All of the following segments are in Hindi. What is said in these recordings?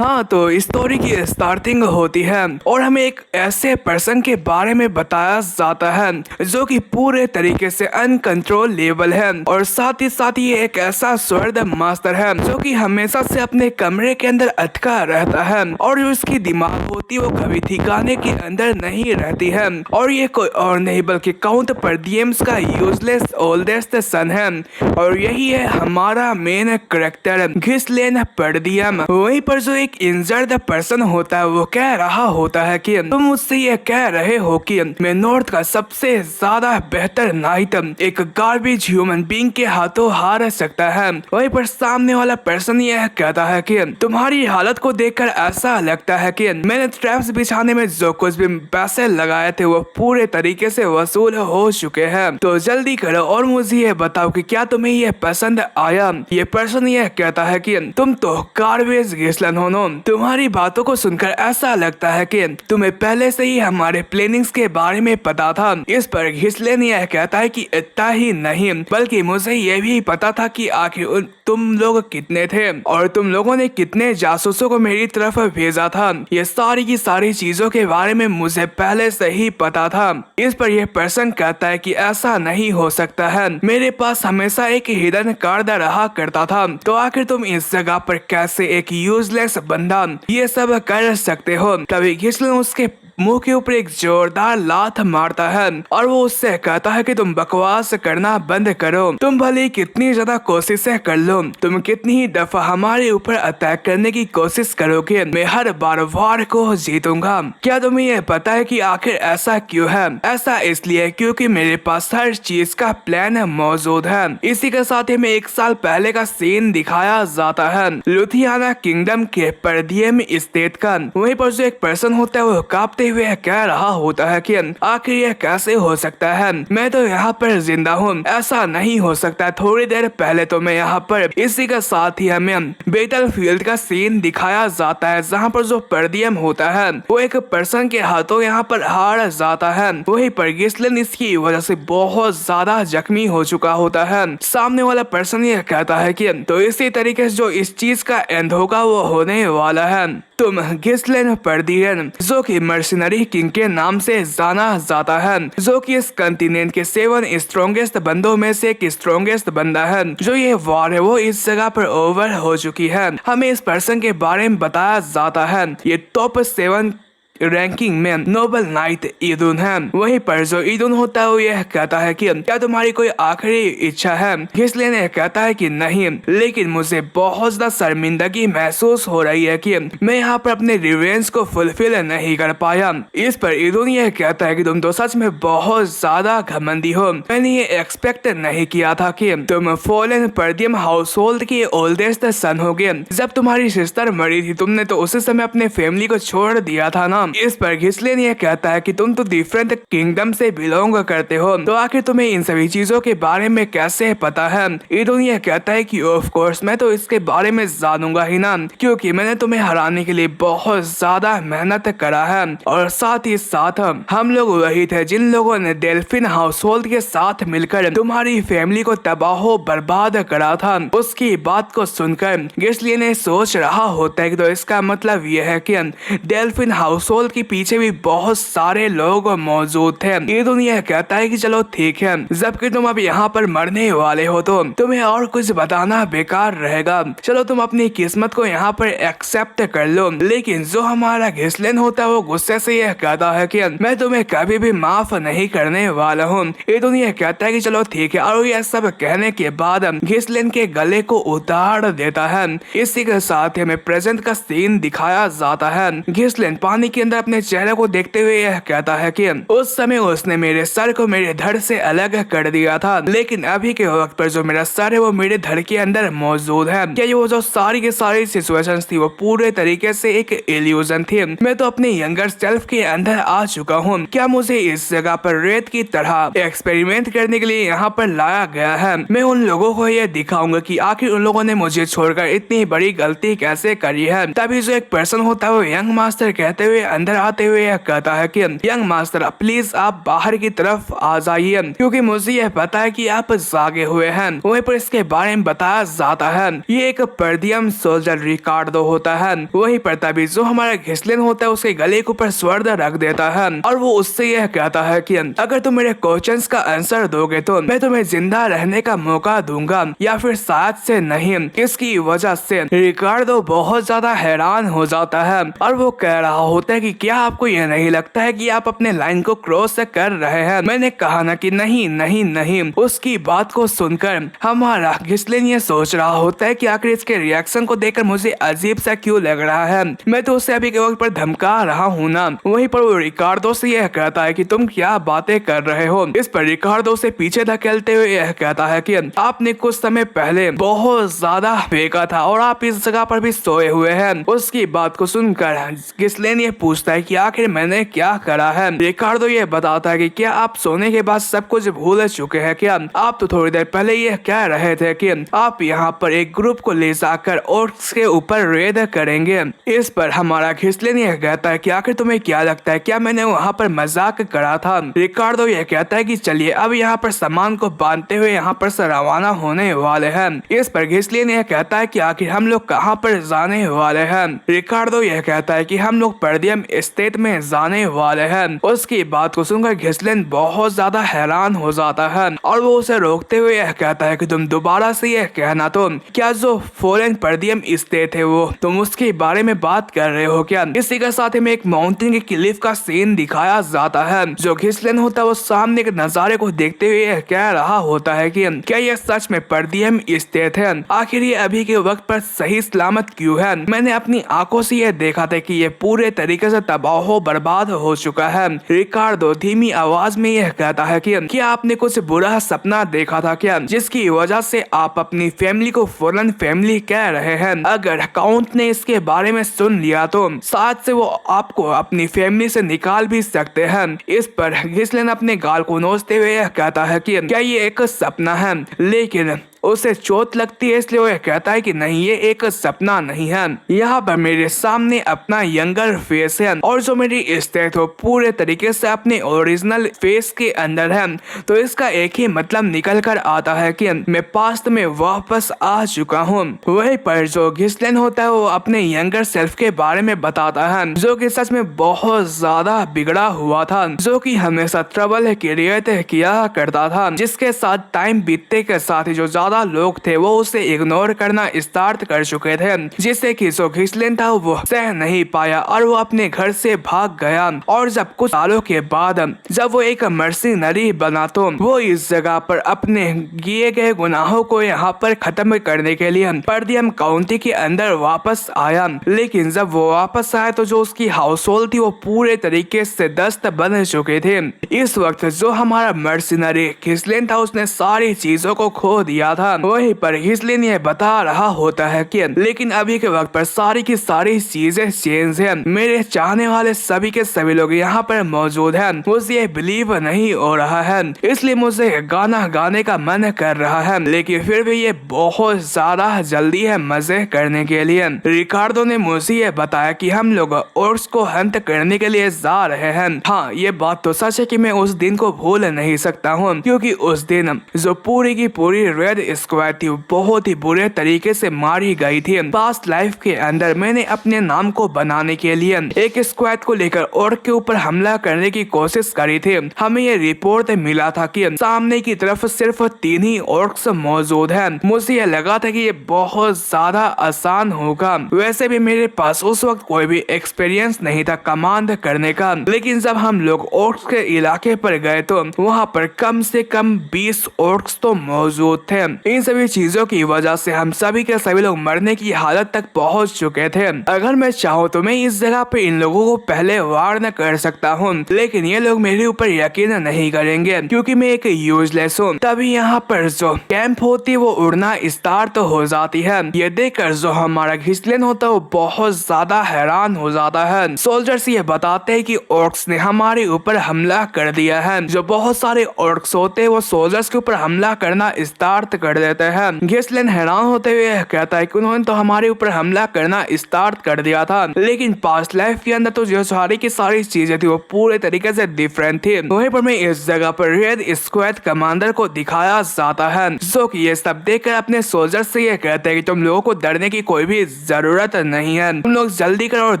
हाँ, तो स्टोरी की स्टार्टिंग होती है और हमें एक ऐसे पर्सन के बारे में बताया जाता है जो कि पूरे तरीके से अनकंट्रोलेबल है और साथ ही ये एक ऐसा स्वर्ग मास्टर है जो कि हमेशा से अपने कमरे के अंदर अटका रहता है और जो इसकी दिमाग होती है वो कभी ठिकाने के अंदर नहीं रहती है और ये कोई और नहीं बल्कि काउंट परदियम्स का यूजलेस ओल्डेस्ट सन है और यही है हमारा मेन करेक्टर घिसलेन परदियम। वहीं पर जो एक इंजर्ड पर्सन होता है वो कह रहा होता है कि तुम मुझसे ये कह रहे हो कि मैं नॉर्थ का सबसे ज्यादा बेहतर नाइट एक गार्बेज ह्यूमन बीइंग के हाथों हार सकता है। वहीं पर सामने वाला पर्सन यह कहता है कि तुम्हारी हालत को देखकर ऐसा लगता है कि मैंने ट्रैप्स बिछाने में जो कुछ भी पैसे लगाए थे वो पूरे तरीके से वसूल हो चुके हैं, तो जल्दी करो और मुझे ये बताओ कि क्या तुम्हें ये पसंद आया। ये पर्सन यह कहता है कि तुम तो गार्बेज घिसलन हो। तुम्हारी बातों को सुनकर ऐसा लगता है कि तुम्हें पहले से ही हमारे प्लानिंग्स के बारे में पता था। इस पर घिसलेन यह कहता है कि इतना ही नहीं बल्कि मुझे यह भी पता था कि आखिर तुम लोग कितने थे और तुम लोगों ने कितने जासूसों को मेरी तरफ भेजा था। ये सारी की सारी चीजों के बारे में मुझे पहले से ही पता था। इस पर यह पर्सन कहता है कि ऐसा नहीं हो सकता है, मेरे पास हमेशा एक हिडन कार्ड रहा करता था, तो आखिर तुम इस जगह पर कैसे एक यूजलेस बंदा ये सब कर सकते हो। तभी घिसलेन उसके मुंह के ऊपर एक जोरदार लात मारता है और वो उससे कहता है कि तुम बकवास करना बंद करो। तुम भले कितनी ज्यादा कोशिशें कर लो, तुम कितनी ही दफा हमारे ऊपर अटैक करने की कोशिश करोगे, मैं हर बार वार को जीतूंगा। क्या तुम्हें ये पता है कि आखिर ऐसा क्यों है? ऐसा इसलिए क्योंकि मेरे पास हर चीज का प्लान मौजूद है। इसी के साथ ही में 1 साल पहले का सीन दिखाया जाता है लुथियाना किंगडम के परदियम स्टेट का। वहीं पर जो एक पर्सन होता है वो कांपते हुए कह रहा होता है कि आखिर यह कैसे हो सकता है, मैं तो यहाँ पर जिंदा हूँ, ऐसा नहीं हो सकता। थोड़ी देर पहले तो मैं यहाँ पर। इसी के साथ ही हमें बैटल फील्ड का सीन दिखाया जाता है जहाँ पर जो परदियम होता है वो एक पर्सन के हाथों यहाँ पर हार जाता है। वहीं पर घिसलेन इसकी वजह से बहुत ज्यादा जख्मी हो चुका होता है। सामने वाला पर्सन यह कहता है कि तो इसी तरीके से जो इस चीज का एंड होगा वो होने वाला है। तुम घिसलेन परदियन जो कि मर्सिनरी किंग के नाम से जाना जाता है, जो कि इस कंटिनेंट के 7 स्ट्रॉन्गेस्ट बंदों में से एक स्ट्रॉन्गेस्ट बंदा है। जो ये वॉर है वो इस जगह पर ओवर हो चुकी है। हमें इस पर्सन के बारे में बताया जाता है ये टॉप 7 रैंकिंग में नोबल नाइट ईदुन है। वहीं पर जो ईदुन होता है वो यह कहता है कि क्या तुम्हारी कोई आखिरी इच्छा है? घिसलेन कहता है कि नहीं, लेकिन मुझे बहुत ज्यादा शर्मिंदगी महसूस हो रही है कि मैं यहाँ पर अपने रिवेंज को फुलफिल नहीं कर पाया। इस पर ईदुन यह कहता है कि तुम तो सच में बहुत ज्यादा घमंडी हो। मैंने ये एक्सपेक्ट नहीं किया था कि तुम फॉलन परदियम हाउस होल्ड के ओल्डेस्ट सन होगे। जब तुम्हारी सिस्टर मरी थी तुमने तो उसी समय अपने फैमिली को छोड़ दिया था ना। इस पर घिसलेन यह कहता है कि तुम तो डिफरेंट किंगडम से बिलोंग करते हो, तो आखिर तुम्हें इन सभी चीजों के बारे में कैसे पता है? ईडुन यह कहता है कि ऑफ कोर्स मैं तो इसके बारे में जानूंगा ही ना, क्योंकि मैंने तुम्हें हराने के लिए बहुत ज्यादा मेहनत करा है और साथ ही साथ हम लोग वही थे जिन लोगों ने डेल्फिन हाउस होल्ड के साथ मिलकर तुम्हारी फैमिली को तबाह बर्बाद करा था। उसकी बात को सुनकर घिसलेन सोच रहा होता है कि तो इसका मतलब यह है कि डेल्फिन हाउस के पीछे भी बहुत सारे लोग मौजूद थे। ये दुनिया कहता है कि चलो ठीक है, जबकि तुम अब यहाँ पर मरने वाले हो तो तुम्हें और कुछ बताना बेकार रहेगा। चलो तुम अपनी किस्मत को यहाँ पर एक्सेप्ट कर लो। लेकिन जो हमारा घिसलेन होता है वो गुस्से से यह कहता है कि मैं तुम्हें कभी भी माफ नहीं करने वाला हूँ। ये दुनिया कहता है कि चलो ठीक है, और यह सब कहने के बाद घिसलेन के गले को उतार देता है। इसी के साथ हमें प्रेजेंट का सीन दिखाया जाता है। घिसलेन पानी के अंदर अपने चेहरे को देखते हुए यह कहता है कि उस समय उसने मेरे सर को मेरे धड़ से अलग कर दिया था, लेकिन अभी के वक्त पर जो मेरा सर है वो मेरे धड़ के अंदर मौजूद है। क्या ये वो जो सारी की सारी सिचुएशंस थी वो पूरे तरीके से एक इल्यूजन थी? मैं तो अपने यंगर सेल्फ के अंदर आ चुका हूँ। क्या मुझे इस जगह पर रेत की तरह एक्सपेरिमेंट करने के लिए यहाँ पर लाया गया है? मैं उन लोगों को यह दिखाऊंगा कि आखिर उन लोगों ने मुझे छोड़कर इतनी बड़ी गलती कैसे करी है। तभी जो एक पर्सन होता है वो यंग मास्टर कहते हुए अंदर आते हुए यह कहता है कि यंग मास्टर प्लीज आप बाहर की तरफ आ जाइए, क्योंकि मुझे यह पता है कि आप जागे हुए हैं। वहीं पर इसके बारे में बताया जाता है ये एक पर्दियम सोल्जर रिकार्डो होता है। वहीं पर तभी जो हमारा घिसलिन होता है उसके गले के ऊपर स्वर्द रख देता है और वो उससे यह कहता है कि अगर तुम मेरे क्वेश्चंस का आंसर दोगे तो मैं तुम्हें जिंदा रहने का मौका दूंगा, या फिर शायद से नहीं। इसकी वजह से रिकार्डो बहुत ज्यादा हैरान हो जाता है और वो कह रहा होता है कि क्या आपको यह नहीं लगता है कि आप अपने लाइन को क्रॉस कर रहे हैं? मैंने कहा ना कि नहीं नहीं नहीं। उसकी बात को सुनकर हमारा घिसलिन ये सोच रहा होता है कि आखिर इसके रिएक्शन को देखकर मुझे अजीब सा क्यों लग रहा है, मैं तो उसे अभी के वक्त पर धमका रहा हूँ ना। वहीं पर वो रिकार्डो से यह कहता है कि तुम क्या बातें कर रहे हो। इस पर रिकार्डो से पीछे धकेलते हुए यह कहता है कि आपने कुछ समय पहले बहुत ज्यादा फेंका था और आप इस जगह पर भी सोए हुए हैं। उसकी बात को सुनकर घिसलिन ये पूछता है कि आखिर मैंने क्या करा है। रिकार्डो ये बताता है कि क्या आप सोने के बाद सब कुछ भूल चुके हैं क्या? आप तो थोड़ी देर पहले यह कह रहे थे कि आप यहाँ पर एक ग्रुप को ले जाकर ऑर्क्स के ऊपर रेड करेंगे। इस पर हमारा घिसलिन यह कहता है कि आखिर तुम्हें क्या लगता है, क्या मैंने वहाँ पर मजाक करा था? रिकार्डो यह कहता है कि चलिए अब यहाँ पर सामान को बांधते हुए यहाँ पर से रवाना होने वाले हैं। इस पर घिसलिन यह कहता है कि आखिर हम लोग कहाँ पर जाने वाले हैं? रिकार्डो यह कहता है कि हम लोग पर्दियम स्टेट में जाने वाले हैं। उसकी बात को सुनकर घिसलिन बहुत ज्यादा हैरान हो जाता है और वो उसे रोकते हुए यह कहता है कि तुम दोबारा से यह कहना तो क्या जो फॉरेन पर्दियम स्टेट है वो तुम उसके बारे में बात कर रहे हो क्या? इसी के साथ में एक माउंटेन के क्लिफ का सीन दिखाया जाता है। जो घिसलिन होता है वो सामने के नजारे को देखते हुए यह कह रहा होता है कि क्या यह सच में पर्दियम स्टेट है? आखिर ये अभी के वक्त पर सही सलामत क्यों है? मैंने अपनी आंखों से यह देखा था कि यह पूरे तरीके से तबाह बर्बाद हो चुका है। रिकार्डो धीमी आवाज में यह कहता है कि क्या आपने कुछ बुरा सपना देखा था क्या, जिसकी वजह से आप अपनी फैमिली को फॉरेन फैमिली कह रहे हैं? अगर काउंट ने इसके बारे में सुन लिया तो शायद से वो आपको अपनी फैमिली से निकाल भी सकते हैं। इस पर घिसलिन अपने गाल को नोचते हुए यह कहता है कि क्या ये एक सपना है, लेकिन उसे चोट लगती है इसलिए वो कहता है कि नहीं ये एक सपना नहीं है। यहाँ पर मेरे सामने अपना यंगर फेस है और जो मेरी स्टेट हो पूरे तरीके से अपने ओरिजिनल फेस के अंदर है, तो इसका एक ही मतलब निकल कर आता है कि मैं पास्ट में वापस आ चुका हूँ। वहीं पर जो घिसलिन होता है वो अपने यंगर सेल्फ के बारे में बताता है, जो कि सच में बहुत ज्यादा बिगड़ा हुआ था, जो कि हमेशा ट्रबल क्रिएट किया करता था, जिसके साथ टाइम बीतने के साथ ही जो ज्यादा लोग थे वो उसे इग्नोर करना स्टार्ट कर चुके थे, जिससे कि जो घिसलिन था वो सह नहीं पाया और वो अपने घर से भाग गया। और जब कुछ सालों के बाद जब वो एक मर्सिनरी बना तो वो इस जगह पर अपने किए गए गुनाहों को यहाँ पर खत्म करने के लिए पर्दियम काउंटी के अंदर वापस आया। लेकिन जब वो वापस आया तो जो उसकी हाउस होल्ड थी वो पूरे तरीके से दस्त बन चुके थे। इस वक्त जो हमारा मर्सिनरी घिसलिन था उसने सारी चीजों को खो दिया था। वहीं पर घिसलिन ये बता रहा होता है कि लेकिन अभी के वक्त पर सारी की सारी चीजें चेंज हैं। मेरे चाहने वाले सभी के सभी लोग यहाँ पर मौजूद हैं। मुझे ये बिलीव नहीं हो रहा है, इसलिए मुझे गाना गाने का मन कर रहा है, लेकिन फिर भी ये बहुत ज्यादा जल्दी है मजे करने के लिए। रिकार्डो ने मुझे ये बताया कि हम लोग ऑर्क्स को हंट करने के लिए जा रहे हैं। हाँ ये बात तो सच है कि मैं उस दिन को भूल नहीं सकता हूँ, क्योंकि उस दिन जो पूरी की पूरी रेड स्क्वाड थी बहुत ही बुरे तरीके से मारी गई थी। पास्ट लाइफ के अंदर मैंने अपने नाम को बनाने के लिए एक स्क्वाड को लेकर ऑर्क के ऊपर हमला करने की कोशिश करी थी। हमें ये रिपोर्ट मिला था कि सामने की तरफ सिर्फ 3 ही ऑर्क्स मौजूद हैं। मुझे ये लगा था कि ये बहुत ज्यादा आसान होगा। वैसे भी मेरे पास उस वक्त कोई भी एक्सपीरियंस नहीं था कमांड करने का, लेकिन जब हम लोग ऑर्क्स के इलाके पर गए तो वहाँ पर कम से कम 20 ऑर्क्स तो मौजूद थे। इन सभी चीजों की वजह से हम सभी के सभी लोग मरने की हालत तक पहुंच चुके थे। अगर मैं चाहूँ तो मैं इस जगह पे इन लोगों को पहले वार्न कर सकता हूँ, लेकिन ये लोग मेरे ऊपर यकीन नहीं करेंगे क्योंकि मैं एक यूजलेस हूँ। तभी यहाँ पर जो कैंप होती है वो उड़ना स्टार्ट हो जाती है। ये देखकर जो हमारा घिसलिन होता है वो बहुत ज्यादा हैरान हो जाता है। सोल्जर्स ये बताते हैं कि ऑर्क्स ने हमारे ऊपर हमला कर दिया है। जो बहुत सारे ऑर्क्स होते हैं वो सोल्जर्स के ऊपर हमला करना स्टार्ट कर कर देते हैं। घिसलिन हैरान होते हुए कहता है कि उन्होंने तो हमारे ऊपर हमला करना स्टार्ट कर दिया था, लेकिन पास्ट लाइफ के अंदर तो जो सारी की सारी चीजें थी वो पूरे तरीके से डिफरेंट थी। वहीं पर मैं इस जगह पर रेड स्क्वाड कमांडर को दिखाया जाता है, जो कि ये सब देखकर अपने सोल्जर से ये कहते हैं कि तुम लोगों को डरने की कोई भी जरूरत नहीं है, तुम लोग जल्दी करो और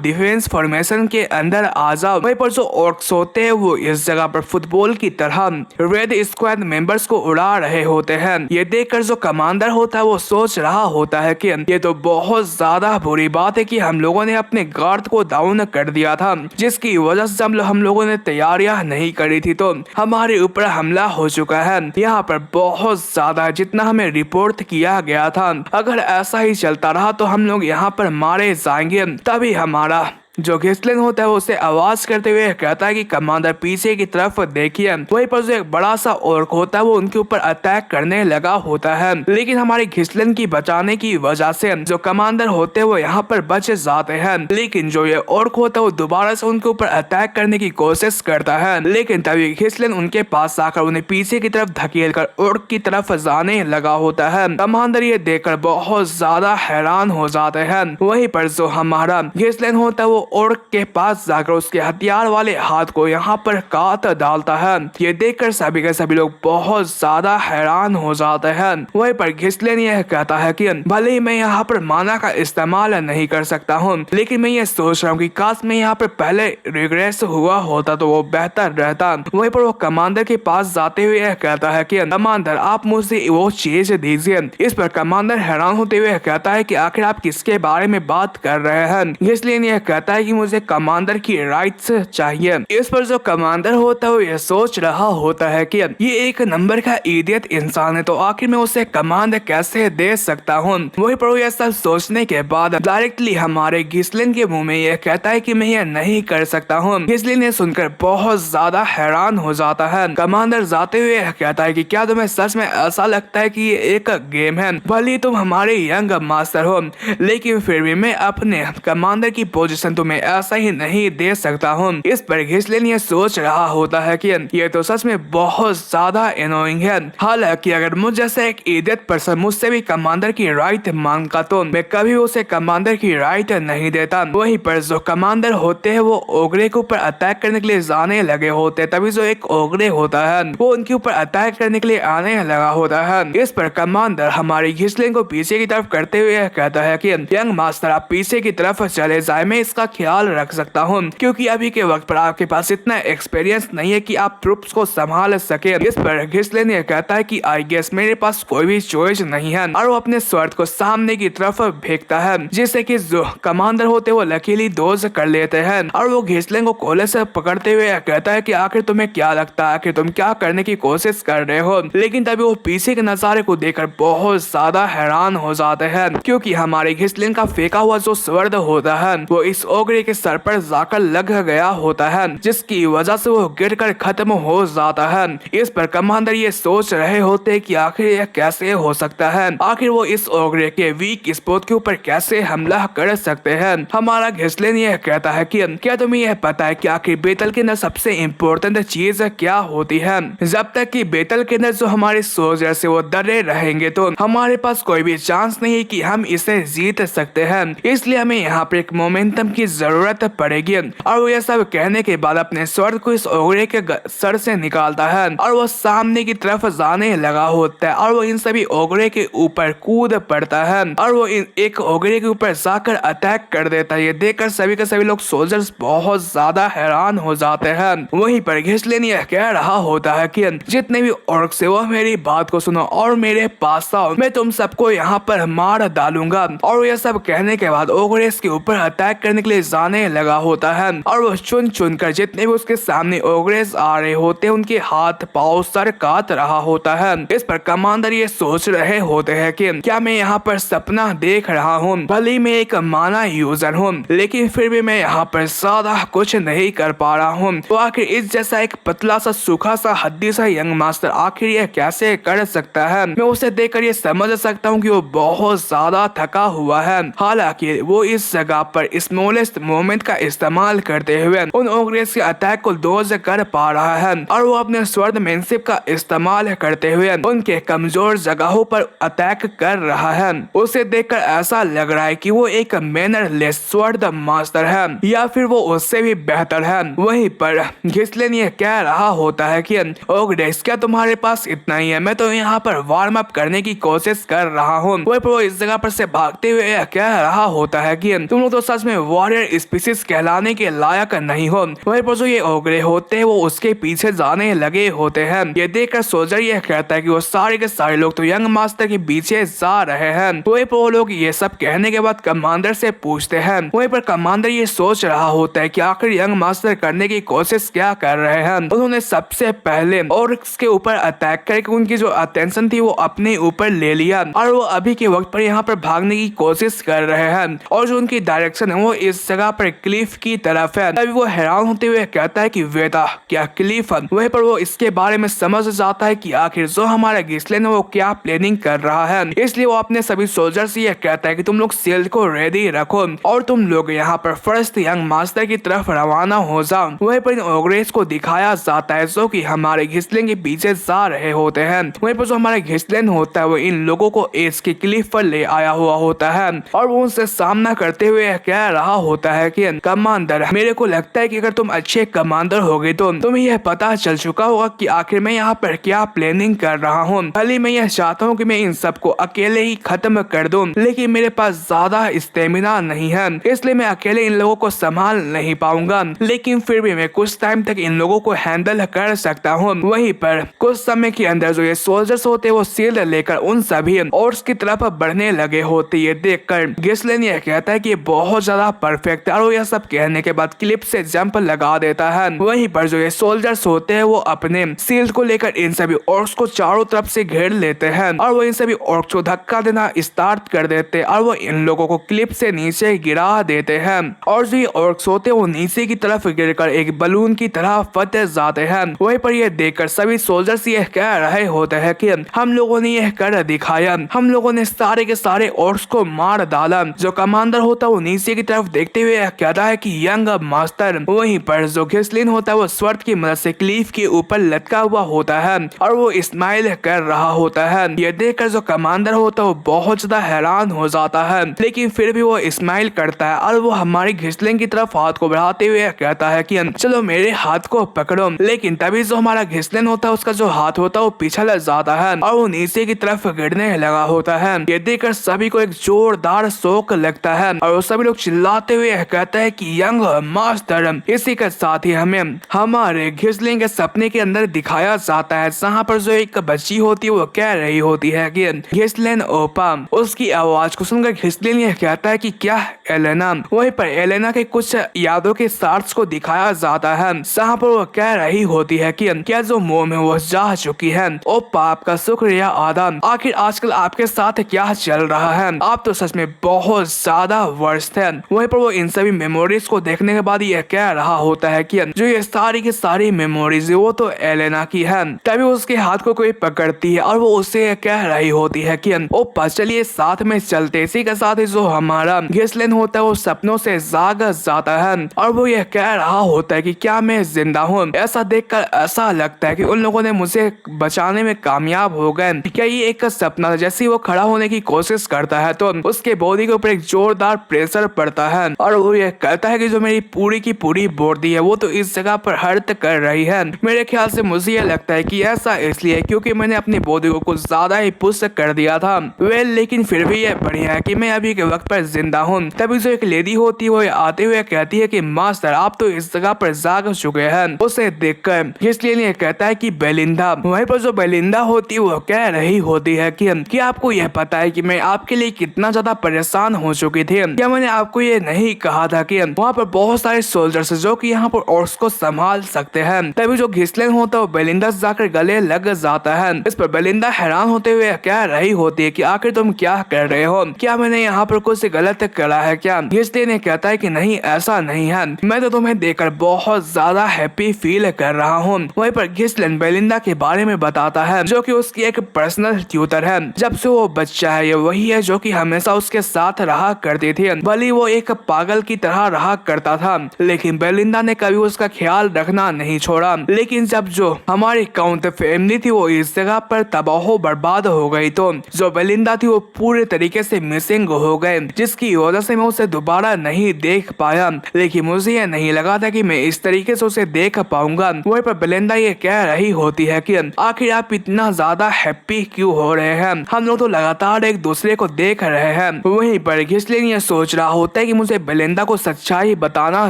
डिफेंस फॉर्मेशन के अंदर आ जाओ। वहीं पर जो ऑर्क्स होते हैं वो इस जगह पर फुटबॉल की तरह रेड स्क्वाड मेंबर्स को उड़ा रहे होते हैं। ये देखकर जो कमांडर होता है वो सोच रहा होता है कि ये तो बहुत ज्यादा बुरी बात है कि हम लोगों ने अपने गार्ड को डाउन कर दिया था, जिसकी वजह से हम लोगों ने तैयारियां नहीं करी थी तो हमारे ऊपर हमला हो चुका है। यहाँ पर बहुत ज्यादा जितना हमें रिपोर्ट किया गया था, अगर ऐसा ही चलता रहा तो हम लोग यहाँ पर मारे जाएंगे। तभी हमारा जो घिसलिन होता है वो उसे आवाज करते हुए कहता है कि कमांडर पीछे की तरफ देखिए। वहीं पर जो एक बड़ा सा ऑर्क होता है वो उनके ऊपर अटैक करने लगा होता है, लेकिन हमारे घिसलिन की बचाने की वजह से जो कमांडर होते हैं वो यहाँ पर बच जाते हैं। लेकिन जो ये ऑर्क होता है वो दोबारा से उनके ऊपर अटैक करने की कोशिश करता है, लेकिन तभी घिसलिन उनके पास आकर उन्हें पीछे की तरफ धकेल कर ऑर्क की तरफ जाने लगा होता है। कमांडर ये देखकर बहुत ज्यादा हैरान हो जाते हैं। वहीं पर जो हमारा घिसलिन होता है वो ऑर्क के पास जाकर उसके हथियार वाले हाथ को यहाँ पर काट डालता है। ये देखकर सभी के सभी लोग बहुत ज्यादा हैरान हो जाते हैं। वहीं पर घिसलिन यह कहता है कि भले ही मैं यहाँ पर माना का इस्तेमाल नहीं कर सकता हूँ, लेकिन मैं ये सोच रहा हूँ कि काश मैं यहाँ पर पहले रिग्रेस हुआ होता तो वो बेहतर रहता। वहीं पर वो कमांडर के पास जाते हुए यह कहता है कि कमांडर आप मुझे वो चीज दीजिए। इस पर कमांडर हैरान होते हुए कहता है कि आखिर आप किसके बारे में बात कर रहे हैं। घिसलिन यह कहता है कि मुझे कमांडर की राइट्स चाहिए। इस पर जो कमांडर होता है वो ये सोच रहा होता है कि ये एक नंबर का इडियट इंसान है, तो आखिर मैं उसे कमांड कैसे दे सकता हूँ। वही पर यह सब सोचने के बाद डायरेक्टली हमारे घिसलिन के मुंह में यह कहता है कि मैं यह नहीं कर सकता हूँ। घिसलिन ने सुनकर बहुत ज्यादा हैरान हो जाता है। कमांडर जाते हुए कहता है कि क्या तुम्हें सच में ऐसा लगता है कि ये एक गेम है? भले तुम हमारे यंग मास्टर हो, लेकिन फिर भी मैं अपने कमांडर की पोजीशन तुम्हें ऐसा ही नहीं दे सकता हूँ। इस पर घिसलिन ये सोच रहा होता है कि ये तो सच में बहुत ज्यादा एनोइंग है। हालांकि अगर मुझ जैसा एक इडियट पर्सन मुझसे भी कमांडर की राइट मांगता तो मैं कभी उसे कमांडर की राइट नहीं देता। वहीं पर जो कमांडर होते हैं वो ओगरे के ऊपर अटैक करने के लिए जाने लगे होते हैं, तभी जो एक ओगरे होता है वो उनके ऊपर अटैक करने के लिए आने लगा होता है। इस पर कमांडर हमारी घिसलिन को पीछे की तरफ करते हुए कहता है कि यंग मास्टर आप पीछे की तरफ चले जाए, मैं इसका ख्याल रख सकता हूँ, क्योंकि अभी के वक्त पर आपके पास इतना एक्सपीरियंस नहीं है कि आप ट्रूप्स को संभाल सके। इस पर घिसलिन ये कहता है कि आई गेस मेरे पास कोई भी चॉइस नहीं है, और वो अपने स्वर्ड को सामने की तरफ फेंकता है, जिससे कि जो कमांडर होते वो लकीली डोज कर लेते हैं। और वो घिसलिन को कोले से पकड़ते हुए कहता है कि आखिर तुम्हें क्या लगता है कि तुम क्या करने की कोशिश कर रहे हो। लेकिन तभी वो पीछे के नजारे को देखकर बहुत ज्यादा हैरान हो जाते हैं, क्योंकि हमारे घिसलिन का फेंका हुआ जो स्वर्ड होता है वो इस ओगरे के सर पर जाकर लग गया होता है, जिसकी वजह से वो गिरकर खत्म हो जाता है। इस पर कमांडर ये सोच रहे होते हैं कि आखिर यह कैसे हो सकता है, आखिर वो इस ओगरे के वीक स्पॉट के ऊपर कैसे हमला कर सकते हैं। हमारा घिसलिन यह कहता है कि क्या तुम्हें यह पता है कि आखिर बेतल के अंदर सबसे इम्पोर्टेंट चीज क्या होती है? जब तक कि बेतल के अंदर जो हमारे सोल्जर से वो डरे रहेंगे तो हमारे पास कोई भी चांस नहीं है कि हम इसे जीत सकते हैं। इसलिए हमें यहाँ पर एक मोमेंटम की जरूरत पड़ेगी। और वो यह सब कहने के बाद अपने स्वर्ड को इस ओगरे के सर से निकालता है और वो सामने की तरफ जाने लगा होता है, और वो इन सभी ओगरे के ऊपर कूद पड़ता है और वो एक ओगरे के ऊपर जाकर अटैक कर देता है। ये देखकर सभी के सभी लोग सोल्जर्स बहुत ज्यादा हैरान हो जाते हैं। वहीं पर घिसलिन यह कह रहा होता है कि जितने भी ऑर्क्स है वो मेरी बात को सुनो और मेरे पास आओ, मैं तुम सबको यहाँ पर मार डालूंगा। और यह सब कहने के बाद ओगरेस के ऊपर अटैक करने के लिए जाने लगा होता है, और वो चुन चुन कर जितने भी उसके सामने ओगरेस आ रहे होते हैं उनके हाथ पाँव सर काट रहा होता है। इस पर कमांडर ये सोच रहे होते हैं कि क्या मैं यहाँ पर सपना देख रहा हूँ? भले ही मैं एक माना यूजर हूँ, लेकिन फिर भी मैं यहाँ पर ज्यादा कुछ नहीं कर पा रहा हूँ। तो आखिर इस जैसा एक पतला सा सूखा सा हड्डी सा यंग मास्टर आखिर ये कैसे कर सकता है? मैं उसे देखकर ये समझ सकता हूँ कि वो बहुत ज्यादा थका हुआ है। हालांकि वो इस जगह पर स्मॉलेस्ट फास्टेस्ट मूवमेंट का इस्तेमाल करते हुए उन ओग्रेस के अटैक को डोज कर पा रहा है और वो अपने स्वॉर्डमैनशिप का इस्तेमाल करते हुए उनके कमजोर जगहों पर अटैक कर रहा है। उसे देखकर ऐसा लग रहा है कि वो एक मैनरलेस स्वॉर्ड मास्टर है या फिर वो उससे भी बेहतर है। वहीं पर घिसलेन ये कह रहा होता है कि ओग्रेस क्या तुम्हारे पास इतना ही है, मैं तो यहाँ पर वार्म अप करने की कोशिश कर रहा हूँ। वहीं पर वो इस जगह पर से भागते हुए यह कह रहा होता है कि तुम लोग तो सच में वॉरियर स्पीसीज कहलाने के लायक नहीं हो। वहीं पर जो ये ओग्रे होते हैं वो उसके पीछे जाने लगे होते हैं। ये देखकर सोल्जर यह कहता है कि वो सारे के सारे लोग तो यंग मास्टर के पीछे जा रहे हैं। वहीं पर वो लोग ये सब कहने के बाद कमांडर से पूछते हैं। वहीं पर कमांडर ये सोच रहा होता है कि आखिर यंग मास्टर करने की कोशिश क्या कर रहे हैं। उन्होंने सबसे पहले और इसके ऊपर अटैक करके उनकी जो अटेंशन थी वो अपने ऊपर ले लिया और वो अभी के वक्त पर यहाँ पर भागने की कोशिश कर रहे हैं और जो उनकी डायरेक्शन है वो इस जगह पर क्लिफ की तरफ है। तभी वो हैरान होते हुए कहता है कि वेदा क्या क्लिफ है। वहीं पर वो इसके बारे में समझ जाता है कि आखिर जो हमारा घिसलेन है वो क्या प्लानिंग कर रहा है। इसलिए वो अपने सभी सोल्जर से यह कहता है कि तुम लोग शील्ड को रेडी रखो और तुम लोग यहाँ पर फर्स्ट यंग मास्टर की तरफ रवाना हो जाओ। वहीं पर इन ओग्रेस को दिखाया जाता है जो कि हमारे घिसलेन के पीछे जा रहे होते हैं। वहीं पर जो हमारा घिसलेन होता है वो इन लोगों को एज की क्लिफ पर ले आया हुआ होता है और वो उनसे सामना करते हुए कह रहा होता है कि कमांडर मेरे को लगता है कि अगर तुम अच्छे कमांडर होगे तो तुम्हें यह पता चल चुका होगा कि आखिर मैं यहाँ पर क्या प्लानिंग कर रहा हूँ। भले मैं यह चाहता हूँ कि मैं इन सबको अकेले ही खत्म कर दूं, लेकिन मेरे पास ज्यादा स्टेमिना नहीं है, इसलिए मैं अकेले इन लोगों को संभाल नहीं पाऊंगा। लेकिन फिर भी मैं कुछ टाइम तक इन लोगों को हैंडल कर सकता हूँ। वहीं पर कुछ समय के अंदर जो ये सोल्जर्स होते हैं वो शील्ड लेकर उन सभी ऑर्क्स की तरफ बढ़ने लगे होते। ये देखकर घिसलेन यह कहता है कि बहुत ज्यादा परफेक्ट है और यह सब कहने के बाद क्लिप से जंप लगा देता है। वहीं पर जो ये सोल्जर्स होते हैं वो अपने शील्ड को लेकर इन सभी ऑर्क्स को चारों तरफ से घेर लेते हैं और वो इन सभी ऑर्क्स को धक्का देना स्टार्ट कर देते हैं और वो इन लोगों को क्लिप से नीचे गिरा देते हैं और जो ये ऑर्क्स होते हैं वो नीचे की तरफ गिरकर एक बलून की तरह फट जाते हैं। वहीं पर यह देखकर सभी सोल्जर्स यह कह रहे होते हैं कि हम लोगों ने यह कर दिखाया, हम लोगों ने सारे के सारे ऑर्क्स को मार डाला। जो कमांडर होता है वो नीचे की तरफ देखते हुए कहता है कि यंग मास्टर। वहीं पर जो घिसलेन होता है वो स्वर्ड की मदद से क्लीफ के ऊपर लटका हुआ होता है और वो स्माइल कर रहा होता है। यह देखकर जो कमांडर होता है वो बहुत ज्यादा हैरान हो जाता है, लेकिन फिर भी वो स्माइल करता है और वो हमारे घिसलेन की तरफ हाथ को बढ़ाते हुए कहता है कि चलो मेरे हाथ को पकड़ो। लेकिन तभी जो हमारा घिसलेन होता है उसका जो हाथ होता है वो पिछल जाता है और वो नीचे की तरफ गिरने लगा होता है। ये देखकर सभी को एक जोरदार शौक लगता है और वो सभी लोग चिल्लाते हुए कहते हैं कि यंग मास्टर। इसी के साथ ही हमें हमारे घिसलेन के सपने के अंदर दिखाया जाता है जहाँ पर जो एक बच्ची होती है वो कह रही होती है कि घिसलेन ओपा। उसकी आवाज को सुनकर घिसलेन यह कहता है कि क्या एलेना। वहीं पर एलेना के कुछ यादों के सार्ट्स को दिखाया जाता है जहाँ पर वो कह रही होती है कि क्या जो मुंह में वो जा चुकी है। ओपा आपका शुक्रिया आदम, आखिर आजकल आपके साथ क्या चल रहा है, आप तो सच में बहुत ज्यादा वर्स्ट है। वहीं पर वो इन सभी मेमोरीज को देखने के बाद यह कह रहा होता है कि जो ये सारी की सारी मेमोरीज वो तो एलेना की है। तभी उसके हाथ को कोई पकड़ती है और वो उससे कह रही होती है कि ओपा चलिए साथ में चलते। इसी के साथ ही जो हमारा घिसलेन होता है वो सपनों से जाग जाता है और वो यह कह रहा होता है कि क्या मैं जिंदा हूँ। ऐसा देखकर ऐसा लगता है कि उन लोगों ने मुझे बचाने में कामयाब हो गए। क्या ये एक सपना था। जैसे वो खड़ा होने की कोशिश करता है तो उसके बॉडी के ऊपर एक जोरदार प्रेशर पड़ता है और वो ये कहता है कि जो मेरी पूरी की पूरी बॉडी है वो तो इस जगह पर हर्ट कर रही है। मेरे ख्याल से मुझे ये लगता है कि ऐसा इसलिए क्योंकि मैंने अपनी बॉडी को कुछ ज्यादा ही पुश कर दिया था। लेकिन फिर भी ये बढ़िया है कि मैं अभी के वक्त पर जिंदा हूँ। तभी जो एक लेडी होती है वो आते हुए कहती है कि मास्टर आप तो इस जगह पर जाग चुके हैं। उसे देखकर घिसलेन कहता है कि बेलिंदा। वहीं पर जो बेलिंदा होती है वो कह रही होती है कि आपको यह पता है कि मैं आपके लिए कितना ज्यादा परेशान हो चुकी थी। क्या मैंने आपको ये नहीं कहा था कि वहाँ पर बहुत सारे सोल्जर्स जो कि यहाँ पर ऑर्क्स को संभाल सकते हैं। तभी जो घिसलेन होता है वो बेलिंदा से जाकर गले लग जाता है। इस पर बेलिंदा हैरान होते हुए कह रही होती है कि आखिर तुम क्या कर रहे हो, क्या मैंने यहाँ पर कुछ गलत करा है क्या। घिसलेन कहता है कि नहीं ऐसा नहीं है, मैं तो तुम्हें देखकर बहुत ज्यादा हैप्पी फील कर रहा हूँ। वहीं पर घिसलेन बेलिंदा के बारे में बताता है जो कि उसकी एक पर्सनल ट्यूटर है। जब से वो बच्चा है ये वही है जो कि हमेशा उसके साथ रहा करती थी। भले वो एक पागल की तरह रहा करता था, लेकिन बेलिंदा ने कभी उसका ख्याल रखना नहीं छोड़ा। लेकिन जब जो हमारी काउंट फैमिली थी वो इस जगह पर तबाह बर्बाद हो गई, तो जो बेलिंदा थी वो पूरे तरीके से मिसिंग हो गए, जिसकी वजह से मैं उसे दोबारा नहीं देख पाया। लेकिन मुझे यह नहीं लगा था कि मैं इस तरीके से उसे देख पाऊंगा। वहीं पर बेलिंदा ये कह रही होती है कि आखिर आप इतना ज्यादा हैप्पी क्यों हो रहे हैं, हम लोग तो लगातार एक दूसरे को देख रहे हैं। वहीं पर घिसलिन ये सोच रहा होता है कि मुझे बेलिंदा को सच्चाई बताना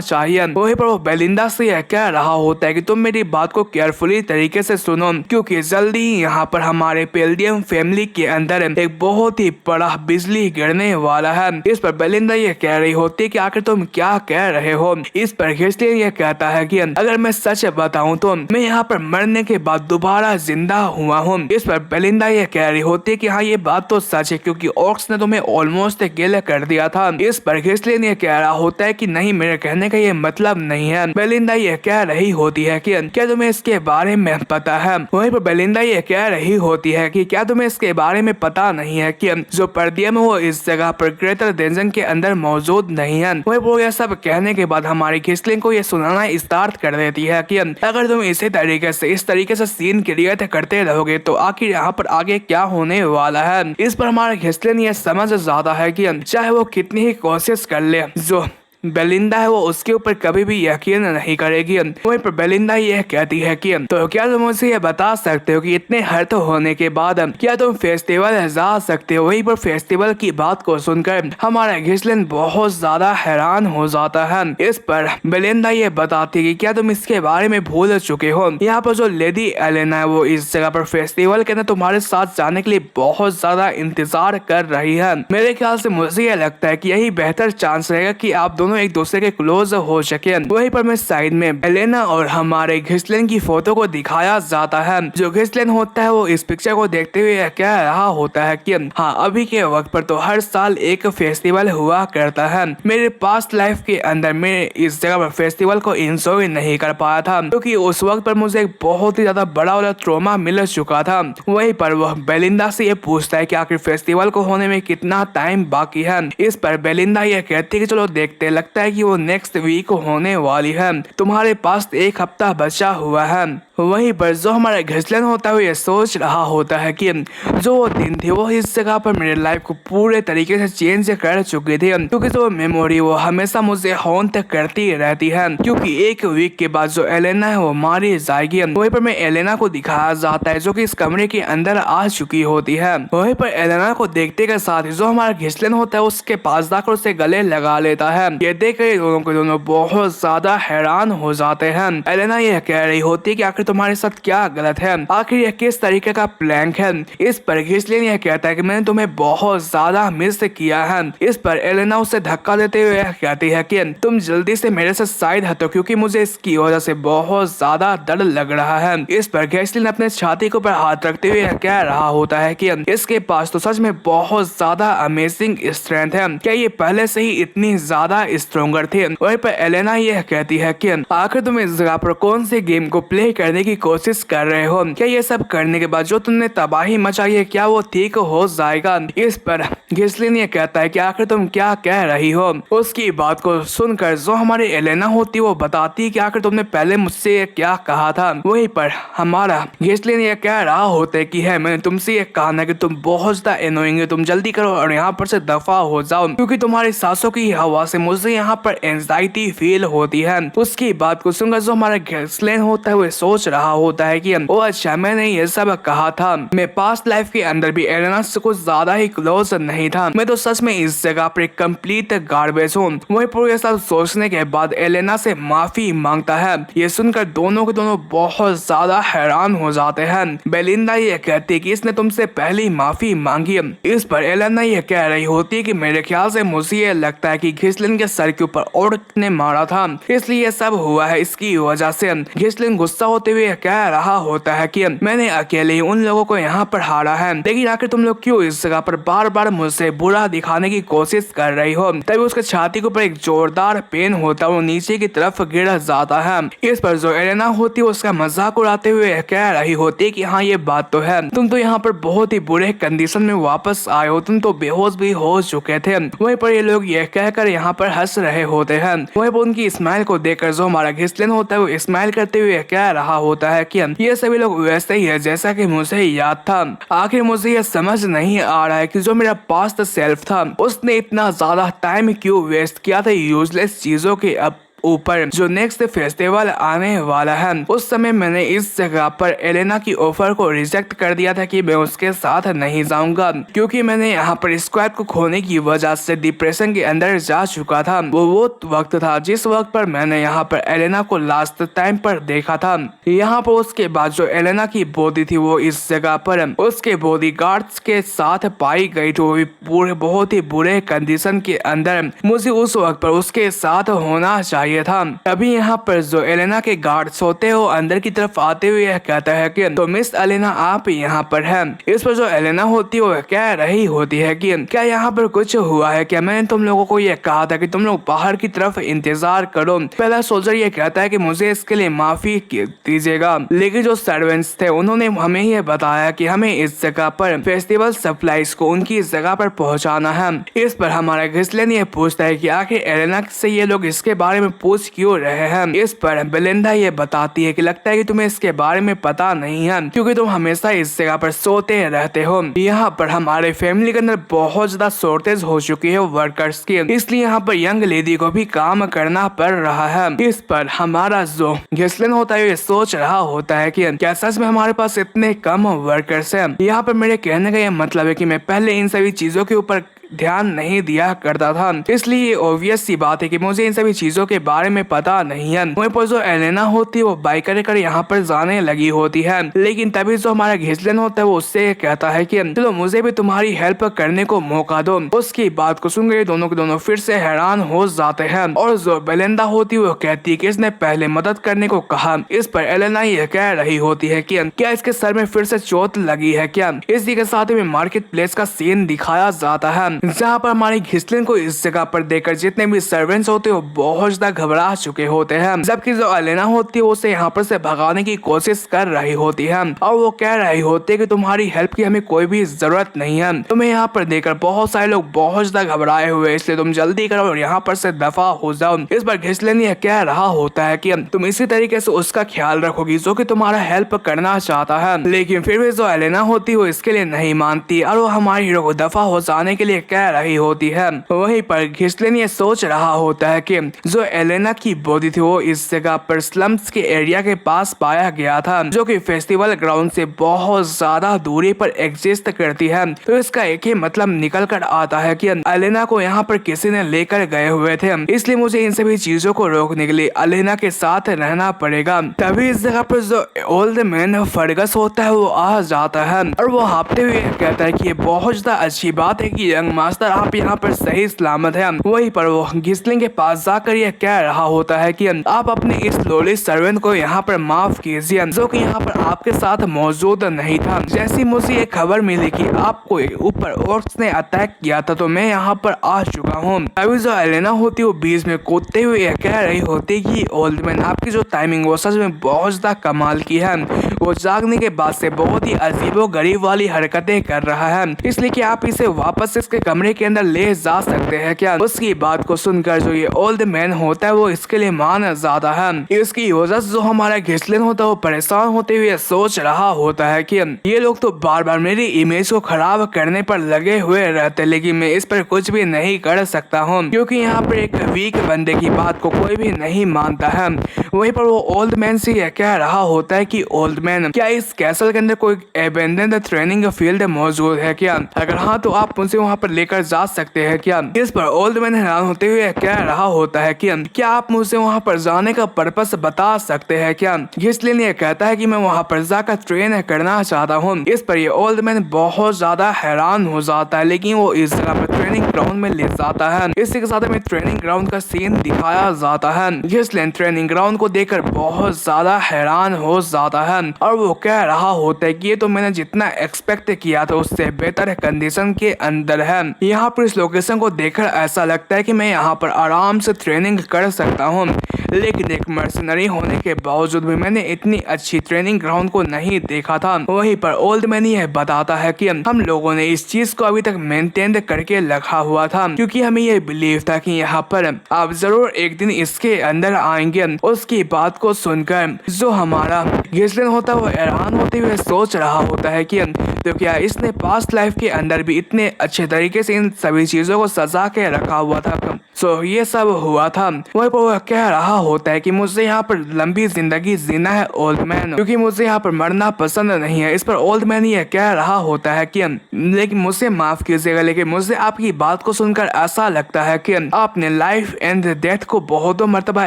चाहिए। वहीं पर वो बेलिंदा से यह कह रहा होता है कि तुम मेरी बात को केयरफुली तरीके से सुनो, क्योंकि जल्दी ही यहाँ पर हमारे पेल्डियम फैमिली के अंदर एक बहुत ही बड़ा बिजली गिरने वाला है। इस पर बेलिंदा ये कह रही होती है कि आखिर तुम क्या कह रहे हो। इस पर घिसलिन ये कहता है कि अगर मैं सच बताऊं तो मैं यहाँ पर मरने के बाद दोबारा जिंदा हुआ हूँ। इस पर बेलिंदा ये कह रही होती है कि हाँ ये बात तो सच है, क्योंकि ऑर्क्स ने तुम्हें ऑलमोस्ट किल कर दिया था। इस पर घिसलिन ये कह रहा होता है कि नहीं, मेरे कहने का ये मतलब नहीं है। बेलिंदा ये कह रही होती है कि क्या तुम्हें इसके बारे में पता है। वहीं पर बेलिंदा ये कह रही होती है कि क्या तुम्हें इसके बारे में पता नहीं है कि जो पर्दियम वो इस जगह पर ग्रेटर डेंजन के अंदर मौजूद नहीं है। वही वो यह सब कहने के बाद हमारी घिसलिन को ये सुनाना स्टार्ट कर देती है कि अगर तुम इस तरीके से सीन क्रिएट करते रहोगे तो आखिर यहाँ पर आगे क्या होने वाला है। इस पर हमारा घिसलिन ये समझ जाता है कि चाहे वो कितनी ही कोशिश कर ले, जो बेलिंदा है वो उसके ऊपर कभी भी यकीन नहीं करेगी। वहीं पर बेलिंदा यह कहती है कि तो क्या तुम मुझे ये बता सकते हो कि इतने हर्ट होने के बाद क्या तुम फेस्टिवल जा सकते हो। वहीं पर फेस्टिवल की बात को सुनकर हमारा घिसलिन बहुत ज्यादा हैरान हो जाता है। इस पर बेलिंदा ये बताती है कि क्या तुम इसके बारे में भूल चुके हो, यहाँ पर जो लेडी एलेना है वो इस जगह पर फेस्टिवल के अंदर तुम्हारे साथ जाने के लिए बहुत ज्यादा इंतजार कर रही है। मेरे ख्याल से मुझे यह लगता है कि यही बेहतर चांस रहेगा कि आप दोनों एक दूसरे के क्लोज हो सके। वहीं पर मैं साइड में एलेना और हमारे घिसलिन की फोटो को दिखाया जाता है। जो घिसलिन होता है वो इस पिक्चर को देखते हुए कह रहा होता है कि हाँ अभी के वक्त पर तो हर साल एक फेस्टिवल हुआ करता है। मेरे पास्ट लाइफ के अंदर मैं इस जगह पर फेस्टिवल को एंजॉय नहीं कर पाया था, क्योंकि उस वक्त पर मुझे एक बहुत ही ज्यादा बड़ा वाला ट्रॉमा मिल चुका था। वहीं पर वह बेलिंदा से ये पूछता है कि आखिर फेस्टिवल को होने में कितना टाइम बाकी है। इस पर बेलिंदा ये कहती है कि चलो देखते, लगता है कि वो नेक्स्ट वीक होने वाली है, तुम्हारे पास एक हफ्ता बचा हुआ है। वहीं पर जो हमारा घिसलिन होता है वो ये सोच रहा होता है कि जो वो दिन थे वो इस जगह पर मेरे लाइफ को पूरे तरीके से चेंज कर चुके थे, क्योंकि जो मेमोरी वो हमेशा मुझे हॉन्ट करती रहती है। क्योंकि एक वीक के बाद जो एलेना है वो मारी जाएगी। वहीं पर मैं एलेना को दिखाया जाता है जो कि इस कमरे के अंदर आ चुकी होती है। वहीं पर एलेना को देखते के साथ ही जो हमारा घिसलिन होता है उसके पास जाकर उसे गले लगा लेता है। ये देख कर दोनों के दोनों बहुत ज्यादा हैरान हो जाते हैं। एलेना यह कह रही होती है कि आखिर तुम्हारे साथ क्या गलत है, आखिर यह किस तरीके का प्लैंक है। इस पर घिसलिन यह कहता है कि मैंने तुम्हें बहुत ज्यादा मिस किया है। इस पर एलेना उसे धक्का देते हुए कहती है कि तुम जल्दी से मेरे से साइड हटो, क्योंकि मुझे इसकी वजह से बहुत ज्यादा डर लग रहा है। इस पर घिसलिन अपने छाती के ऊपर हाथ रखते हुए कह रहा होता है कि इसके पास तो सच में बहुत ज्यादा अमेजिंग स्ट्रेंथ है, क्या ये पहले से ही इतनी ज्यादा स्ट्रोंगर थे। वहीं पर एलेना यह कहती है कि आखिर तुम इस जगह पर कौन से गेम को प्ले करने की कोशिश कर रहे हो, क्या ये सब करने के बाद जो तुमने तबाही मचाई है क्या वो ठीक हो जाएगा। इस पर घिसलिन ये कहता है कि आखिर तुम क्या कह रही हो। उसकी बात को सुनकर जो हमारी एलेना होती वो बताती है कि आखिर तुमने पहले मुझसे ये क्या कहा था। वहीं पर हमारा घिसलिन ये कह रहा होता है कि है मैंने तुमसे ये कहा ना कि तुम बहुत ज्यादा एनोइंग हो, तुम जल्दी करो और यहाँ पर से दफा हो जाओ, क्योंकि तुम्हारी सांसों की हवा से मुझे यहाँ पर एंजाइटी फील होती है। उसकी बात को सुनकर जो हमारा घिसलिन होता है वो सोच रहा होता है कि ओ अच्छा मैंने ये सब कहा था, मैं पास्ट लाइफ के अंदर भी एलेना से कुछ ज्यादा ही क्लोज नहीं था, मैं तो सच में इस जगह पर कंप्लीट गार्बेज हूँ। वही पूरे सब सोचने के बाद एलेना से माफी मांगता है। ये सुनकर दोनों के दोनों बहुत ज्यादा हैरान हो जाते हैं। बेलिंदा ये कहती है कि इसने तुमसे पहली माफी मांगी। इस पर एलेना ये कह रही होती है कि मेरे ख्याल से मुझे ये लगता है कि घिसलिन के सर के ऊपर ऑर्क ने मारा था, इसलिए ये सब हुआ है इसकी वजह से। घिसलिन गुस्सा होते हुए कह रहा होता है कि मैंने अकेले ही उन लोगों को यहाँ पर हारा है, लेकिन आखिर तुम लोग क्यों इस जगह पर बार बार मुझसे बुरा दिखाने की कोशिश कर रही हो। तभी उसके छाती के ऊपर एक जोरदार पेन होता है, वो नीचे की तरफ गिर जाता है। इस पर जो एलेना होती है उसका मजाक उड़ाते हुए कह रही होती है कि हाँ ये बात तो है, तुम तो यहाँ पर बहुत ही बुरे कंडीशन में वापस आए हो, तुम तो बेहोश भी हो चुके थे। वहीं पर ये लोग ये कहकर यहाँ पर हंस हंस रहे होते हैं। वहीं पर उनकी स्माइल को देखकर जो हमारा घिसलिन होता है वो स्माइल करते हुए कह रहा होता है कि ये सभी लोग वैसे ही है जैसा कि मुझे याद था। आखिर मुझे ये समझ नहीं आ रहा है कि जो मेरा पास्ट सेल्फ था उसने इतना ज्यादा टाइम क्यों वेस्ट किया था यूजलेस चीजों के ऊपर। जो नेक्स्ट फेस्टिवल आने वाला है उस समय मैंने इस जगह पर एलेना की ऑफर को रिजेक्ट कर दिया था कि मैं उसके साथ नहीं जाऊंगा, क्योंकि मैंने यहाँ पर स्क्वाड को खोने की वजह से डिप्रेशन के अंदर जा चुका था। वो वक्त था जिस वक्त पर मैंने यहाँ पर एलेना को लास्ट टाइम पर देखा था। यहाँ पर उसके बाद जो एलेना की बॉडी थी वो इस जगह पर उसके बॉडी गार्ड्स के साथ पाई गई थी, वो भी पूरे बहुत ही बुरे कंडीशन के अंदर। मुझे उस वक्त पर उसके साथ होना चाहिए था। अभी यहाँ पर जो एलेना के गार्ड्स होते हो अंदर की तरफ आते हुए यह कहता है कि तो मिस एलेना आप यहाँ पर हैं। इस पर जो एलेना होती है वो कह रही होती है कि क्या यहाँ पर कुछ हुआ है क्या? मैंने तुम लोगों को यह कहा था कि तुम लोग बाहर की तरफ इंतजार करो। पहला सोल्जर ये कहता है कि मुझे इसके लिए माफी दीजिएगा, लेकिन जो सर्वेंट्स थे उन्होंने हमें यह बताया कि हमें इस जगह पर फेस्टिवल सप्लाईज को उनकी इस जगह पर पहुँचाना है। इस पर हमारा घिसलिन ये पूछता है कि आखिर एलेना से ये लोग इसके बारे में पूछ क्यों रहे हैं। इस पर बेलिंडा ये बताती है कि लगता है कि तुम्हें इसके बारे में पता नहीं है क्योंकि तुम हमेशा इस जगह पर सोते रहते हो। यहाँ पर हमारे फैमिली के अंदर बहुत ज्यादा शॉर्टेज हो चुकी है वर्कर्स की, इसलिए यहाँ पर यंग लेडी को भी काम करना पड़ रहा है। इस पर हमारा जो घिसलिन होता है ये सोच रहा होता है कि क्या सच में हमारे पास इतने कम वर्कर्स हैं। यहाँ पर मेरे कहने का यह मतलब है कि मैं पहले इन सभी चीजों के ऊपर ध्यान नहीं दिया करता था, इसलिए ऑब्वियस सी बात है कि मुझे इन सभी चीजों के बारे में पता नहीं है। वहीं पर जो एलेना होती है वो बाइक कर यहाँ पर जाने लगी होती है, लेकिन तभी जो हमारा घिसलिन होता है वो उससे कहता है कि चलो मुझे भी तुम्हारी हेल्प करने को मौका दो। उसकी बात को सुनकर दोनों के दोनों फिर से हैरान हो जाते हैं और जो बेलिंडा होती है वो कहती है कि इसने पहले मदद करने को कहा। इस पर एलेना ये कह रही होती है कि क्या इसके सर में फिर से चोट लगी है क्या? इसी के साथ में मार्केट प्लेस का सीन दिखाया जाता है जहाँ पर हमारी घिसलिन को इस जगह पर देखकर जितने भी सर्वेंट्स होते हैं बहुत ज्यादा घबरा चुके होते हैं, जबकि जो एलेना होती है उसे यहाँ पर से भगाने की कोशिश कर रही होती है और वो कह रही होती है कि तुम्हारी हेल्प की हमें कोई भी जरूरत नहीं है। तुम्हें यहाँ पर देखकर बहुत सारे लोग बहुत ज्यादा घबराए हुए, इसलिए तुम जल्दी करो और यहाँ पर से दफा हो जाओ। इस पर घिसलिन यह कह रहा होता है कि तुम इसी तरीके से उसका ख्याल रखोगी जो कि तुम्हारा हेल्प करना चाहता है, लेकिन फिर भी जो एलेना होती है वो इसके लिए नहीं मानती और वो हमारे हीरो को दफा हो जाने के लिए कह रही होती है। वहीं पर घिसलिन ये सोच रहा होता है कि जो एलेना की बॉडी थी वो इस जगह पर स्लम्स के एरिया के पास पाया गया था जो कि फेस्टिवल ग्राउंड से बहुत ज्यादा दूरी पर एग्जिस्ट करती है। तो इसका एक ही मतलब निकल कर आता है कि एलेना को यहाँ पर किसी ने लेकर गए हुए थे, इसलिए मुझे इन सभी चीजों को रोकने के लिए एलेना के साथ रहना पड़ेगा। तभी इस जगह पर जो ओल्ड मैन फर्गस होता है वो आ जाता है और वो हाँफते हुए कहता है कि ये बहुत ज्यादा अच्छी बात है कि यंग मास्टर आप यहाँ पर सही सलामत है। वहीं पर वो घिसलिन के पास जाकर यह कह रहा होता है कि आप अपने इस लोली सर्वेंट को यहाँ पर माफ कीजिए जो कि यहाँ पर आपके साथ मौजूद नहीं था। जैसी मुझे ये खबर मिली कि आपको ऊपर ऑर्क्स ने अटैक किया था तो मैं यहाँ पर आ चुका हूँ। अभी जो एलेना होती है वो बीच में कूदते हुए यह कह रही होती कि ओल्ड मैन आपकी जो टाइमिंग वो सच में बहुत ज्यादा कमाल की है। वो जागने के बाद से बहुत ही अजीबो गरीब वाली हरकतें कर रहा है, इसलिए कि आप इसे वापस इसके कमरे के अंदर ले जा सकते हैं क्या? उसकी बात को सुनकर जो ये ओल्ड मैन होता है वो इसके लिए मान जाता है। इसकी वजह से जो हमारा घिसलिन होता है वो परेशान होते हुए सोच रहा होता है कि ये लोग तो बार बार मेरी इमेज को खराब करने पर लगे हुए रहते, लेकिन मैं इस पर कुछ भी नहीं कर सकता हूँ क्योंकि यहाँ पर एक वीक बंदे की बात को कोई भी नहीं मानता है। वहीं पर वो ओल्ड मैन से यह कह रहा होता है कि ओल्ड मैन क्या इस कैसल के अंदर कोई एबेंडेंड ट्रेनिंग फील्ड मौजूद है क्या? अगर हाँ तो आप मुझे वहाँ पर लेकर जा सकते हैं क्या? इस पर ओल्ड मैन हैरान होते हुए कह रहा होता है कि क्या आप मुझे वहाँ पर जाने का पर्पस बता सकते हैं क्या? घिसलिन ये कहता है कि मैं वहाँ पर जाकर ट्रेन करना चाहता हूँ। इस पर ये ओल्ड मैन बहुत ज्यादा हैरान हो जाता है, लेकिन वो इस जगह पर ट्रेनिंग ग्राउंड में ले जाता है। इसी के साथ में ट्रेनिंग ग्राउंड का सीन दिखाया जाता है। घिसलिन ट्रेनिंग ग्राउंड को देखकर बहुत ज्यादा हैरान हो जाता है और वो कह रहा होता है कि ये तो मैंने जितना एक्सपेक्ट किया था उससे बेहतर कंडीशन के अंदर है। है। यहाँ पर इस लोकेशन को देखकर ऐसा लगता है कि मैं यहाँ पर आराम से ट्रेनिंग कर सकता हूँ, लेकिन एक मर्सनरी होने के बावजूद भी मैंने इतनी अच्छी ट्रेनिंग ग्राउंड को नहीं देखा था। वहीं पर ओल्ड मैन यह बताता है कि हम लोगों ने इस चीज को अभी तक मेंटेन करके रखा हुआ था, क्योंकि हमें यह बिलीव था कि यहाँ पर आप जरूर एक दिन इसके अंदर आएंगे। उसकी बात को सुनकर जो हमारा गिस्लिन होता है वो हैरान होते हुए सोच रहा होता है कि तो क्या इसने पास्ट लाइफ के अंदर भी इतने अच्छे तरीके से इन सभी चीजों को सजा के रखा हुआ था। सो ये सब हुआ था। वहीं पर वह कह रहा होता है कि मुझे यहाँ पर लंबी जिंदगी जीना है ओल्ड मैन, क्योंकि मुझे यहाँ पर मरना पसंद नहीं है। इस पर ओल्ड मैन ये कह रहा होता है कि लेकिन मुझे माफ कीजिएगा, लेकिन मुझे आपकी बात को सुनकर ऐसा लगता है कि आपने लाइफ एंड डेथ को बहुत मर्तबा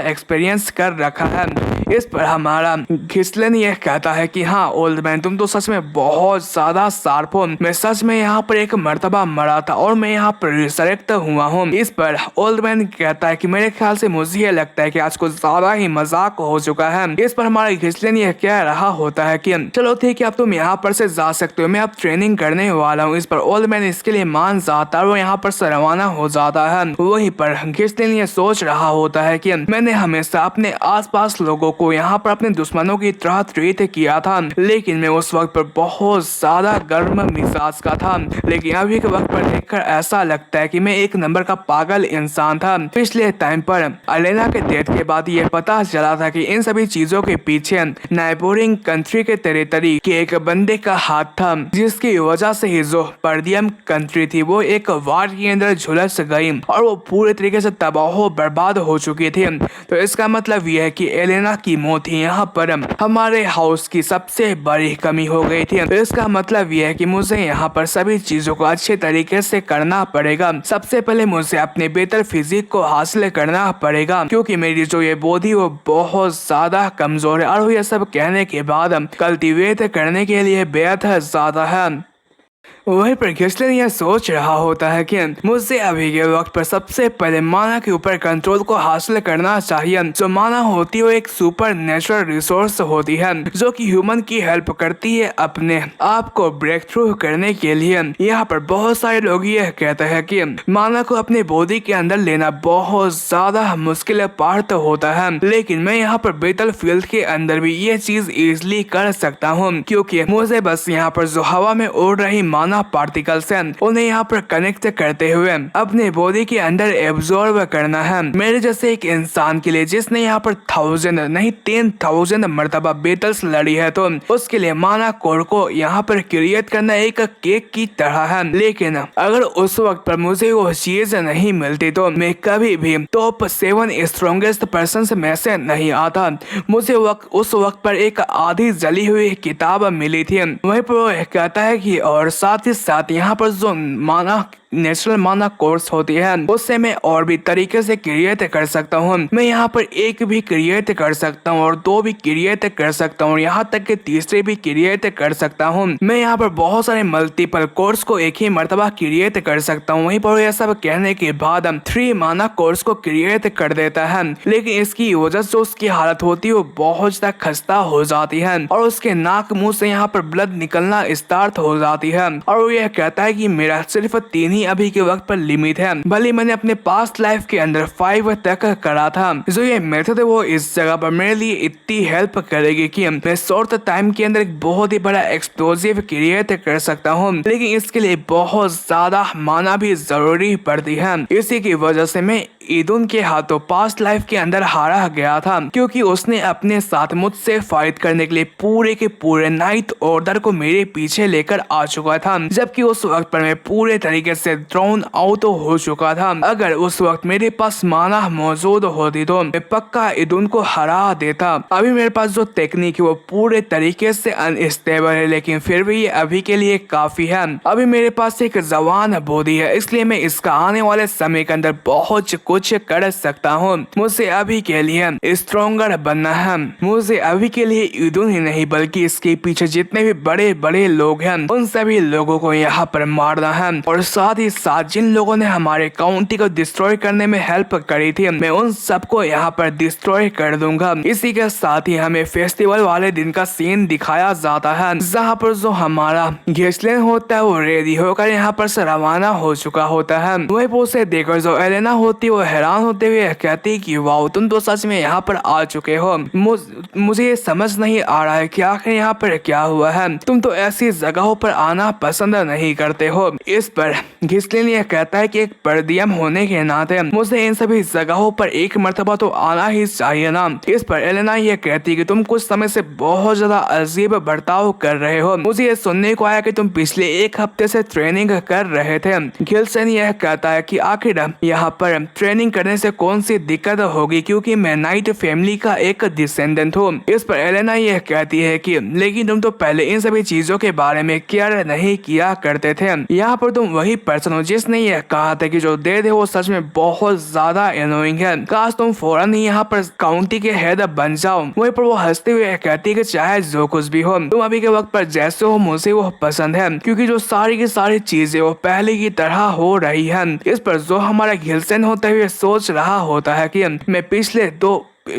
एक्सपीरियंस कर रखा है। इस पर हमारा घिसलन यह कहता है कि हाँ ओल्ड मैन, तुम तो सच में बहुत ज्यादा शार्प हो। मैं सच में यहाँ पर एक मर्तबा मरा था और मैं यहाँ पर रिसरेक्ट हुआ हूँ। इस पर ओल्ड मैन कहता है कि मेरे ख्याल से मुझे ये लगता है कि आज कुछ ज्यादा ही मजाक हो चुका है। इस पर हमारा घिसलन यह कह रहा होता है कि चलो ठीक है, अब तुम यहाँ पर से जा सकते हो, मैं अब ट्रेनिंग करने वाला हूँ। इस पर ओल्ड मैन इसके लिए मान जाता है और यहाँ पर से रवाना हो जाता है। वहीं पर घिसलन ये सोच रहा होता है कि मैंने हमेशा अपने आसपास लोगों को यहाँ पर अपने दुश्मनों की तरह ट्रीट किया था, लेकिन मैं उस वक्त पर बहुत ज्यादा गर्म मिजाज का था। लेकिन अभी के वक्त पर देखकर ऐसा लगता है कि मैं एक नंबर का पागल इंसान था। पिछले टाइम पर एलेना के डेथ के बाद ये पता चला था कि इन सभी चीजों के पीछे नाइबोरिंग कंट्री के टेरिटरी के एक बंदे का हाथ था, जिसकी वजह से ही जो पर्दियम कंट्री थी वो एक वार के अंदर झुलस गई और वो पूरे तरीके से तबाह बर्बाद हो चुकी थी। तो इसका मतलब यह है कि एलेना की मौत ही यहाँ पर हमारे हाउस की सबसे बड़ी कमी हो गई थी। तो इसका मतलब यह है कि मुझे यहाँ पर सभी चीजों को अच्छे तरीके से करना पड़ेगा। सबसे पहले मुझे अपने बेहतर फिजिक को हासिल करना पड़ेगा, क्योंकि मेरी जो ये बॉडी वो बहुत ज्यादा कमजोर है और ये सब कहने के बाद कल्टीवेट करने के लिए बेहद ज्यादा है। वहीं पर घिसलन यह सोच रहा होता है कि मुझे अभी के वक्त पर सबसे पहले माना के ऊपर कंट्रोल को हासिल करना चाहिए। जो माना होती है वो एक सुपर नेचुरल रिसोर्स होती है जो कि ह्यूमन की हेल्प करती है अपने आप को ब्रेक थ्रू करने के लिए। यहाँ पर बहुत सारे लोग यह कहते हैं कि माना को अपने बॉडी के अंदर लेना बहुत ज्यादा मुश्किल पार्ट होता है, लेकिन मैं यहाँ पर बेटल फील्ड के अंदर भी ये चीज इजिली कर सकता हूँ, क्योंकि मुझे बस यहाँ पर जो हवा में उड़ रही माना पार्टिकल्स हैं उन्हें यहाँ पर कनेक्ट करते हुए अपने बॉडी के अंदर एब्जॉर्ब करना है। मेरे जैसे एक इंसान के लिए जिसने यहाँ पर 1000 नहीं 10,000 मर्तबा बेटल्स लड़ी है, तो उसके लिए माना कोर को यहाँ पर क्रिएट करना एक केक की तरह है। लेकिन अगर उस वक्त पर मुझे वो चीज नहीं मिलती तो मैं कभी भी टॉप 7 स्ट्रॉन्गेस्ट पर्सन में से नहीं आता। मुझे उस वक्त पर एक आधी जली हुई किताब मिली थी। वहीं पर वो कहता है कि और साथ ही साथ यहाँ पर जो माना नेचुरल माना कोर्स होती है उससे मैं और भी तरीके से क्रिएट कर सकता हूँ। मैं यहाँ पर एक भी क्रिएट कर सकता हूँ और 2 भी क्रिएट कर सकता हूँ, यहाँ तक कि तीसरे भी क्रिएट कर सकता हूँ। मैं यहाँ पर बहुत सारे मल्टीपल कोर्स को एक ही मर्तबा क्रिएट कर सकता हूँ। वहीं पर यह सब कहने के बाद 3 माना कोर्स को क्रिएट कर देता है, लेकिन इसकी वजह से उसकी हालत होती है वो बहुत ज्यादा खस्ता हो जाती है और उसके नाक मुंह से यहाँ पर ब्लड निकलना स्टार्ट हो जाती है। और वो यह कहता है कि मेरा सिर्फ 3 ही अभी के वक्त पर लिमिट है, भले मैंने अपने पास्ट लाइफ के अंदर 5 तक करा था। जो ये मेथड है वो इस जगह पर मेरे लिए इतनी हेल्प करेगी कि मैं शॉर्ट टाइम के अंदर एक बहुत ही बड़ा एक्सप्लोजिव क्रिएट कर सकता हूँ, लेकिन इसके लिए बहुत ज्यादा माना भी जरूरी पड़ती है। इसी की वजह से मैं ईदुन के हाथों पास्ट लाइफ के अंदर हारा गया था, क्योंकि उसने अपने साथ मुझसे फाइट करने के लिए पूरे के पूरे नाइट ऑर्डर को मेरे पीछे लेकर आ चुका था, जबकि उस वक्त पर मैं पूरे तरीके से थ्रोन आउट हो चुका था। अगर उस वक्त मेरे पास माना मौजूद होती तो मैं पक्का ईदुन को हरा देता। अभी मेरे पास जो टेक्निक है वो पूरे तरीके से अनस्टेबल है, लेकिन फिर भी ये अभी के लिए काफी है। अभी मेरे पास एक जवान बॉडी है, इसलिए मैं इसका आने वाले समय के अंदर बहुत कुछ कर सकता हूँ। मुझे अभी के लिए स्ट्रॉन्गर बनना है। मुझे अभी के लिए यूदुन ही नहीं बल्कि इसके पीछे जितने भी बड़े बड़े लोग हैं उन सभी लोगों को यहाँ पर मारना है, और साथ ही साथ जिन लोगों ने हमारे काउंटी को डिस्ट्रॉय करने में हेल्प करी थी मैं उन सबको यहाँ पर डिस्ट्रॉय कर दूंगा। इसी के साथ ही हमें फेस्टिवल वाले दिन का सीन दिखाया जाता है जहाँ पर जो हमारा घिसलिन होता है वो रेडी होकर यहाँ पर से रवाना हो चुका होता है। वही पर उसे देखकर जो एलेना होती है वो हैरान होते हुए कहती कि वाओ तुम तो सच में यहाँ पर आ चुके हो। मुझे ये समझ नहीं आ रहा है कि आखिर यहाँ पर क्या हुआ है। तुम तो ऐसी जगहों पर आना पसंद नहीं करते हो। इस पर घिसलिन ये कहता है कि एक परदियम होने के नाते मुझे इन सभी जगहों पर एक मर्तबा तो आना ही चाहिए ना। इस पर एलेना ये कहती कि तुम कुछ समय से बहुत ज्यादा अजीब बर्ताव कर रहे हो। मुझे ये सुनने को आया कि तुम पिछले एक हफ्ते से ट्रेनिंग कर रहे थे। घिसलिन यह कहता है कि आखिर यहाँ पर ट्रेनिंग करने से कौन सी दिक्कत होगी क्योंकि मैं नाइट फैमिली का एक डिसेंडेंट हूँ। इस पर एलेना यह कहती है कि लेकिन तुम तो पहले इन सभी चीजों के बारे में केयर नहीं किया करते थे। यहाँ पर तुम वही पर्सन हो जिसने यह कहा था कि जो दे वो सच में बहुत ज्यादा एनोइंग है। काश तुम फौरन ही यहाँ पर काउंटी के हेड बन जाओ। वहीं पर वो हंसते हुए कहती है कि चाहे जो कुछ भी हो तुम अभी के वक्त पर जैसे हो मुझे वो पसंद है क्योंकि जो सारी की सारी चीजें वो पहले की तरह हो रही है। इस पर जो हमारा घिलसेन होते हुए सोच रहा होता है कि मैं पिछले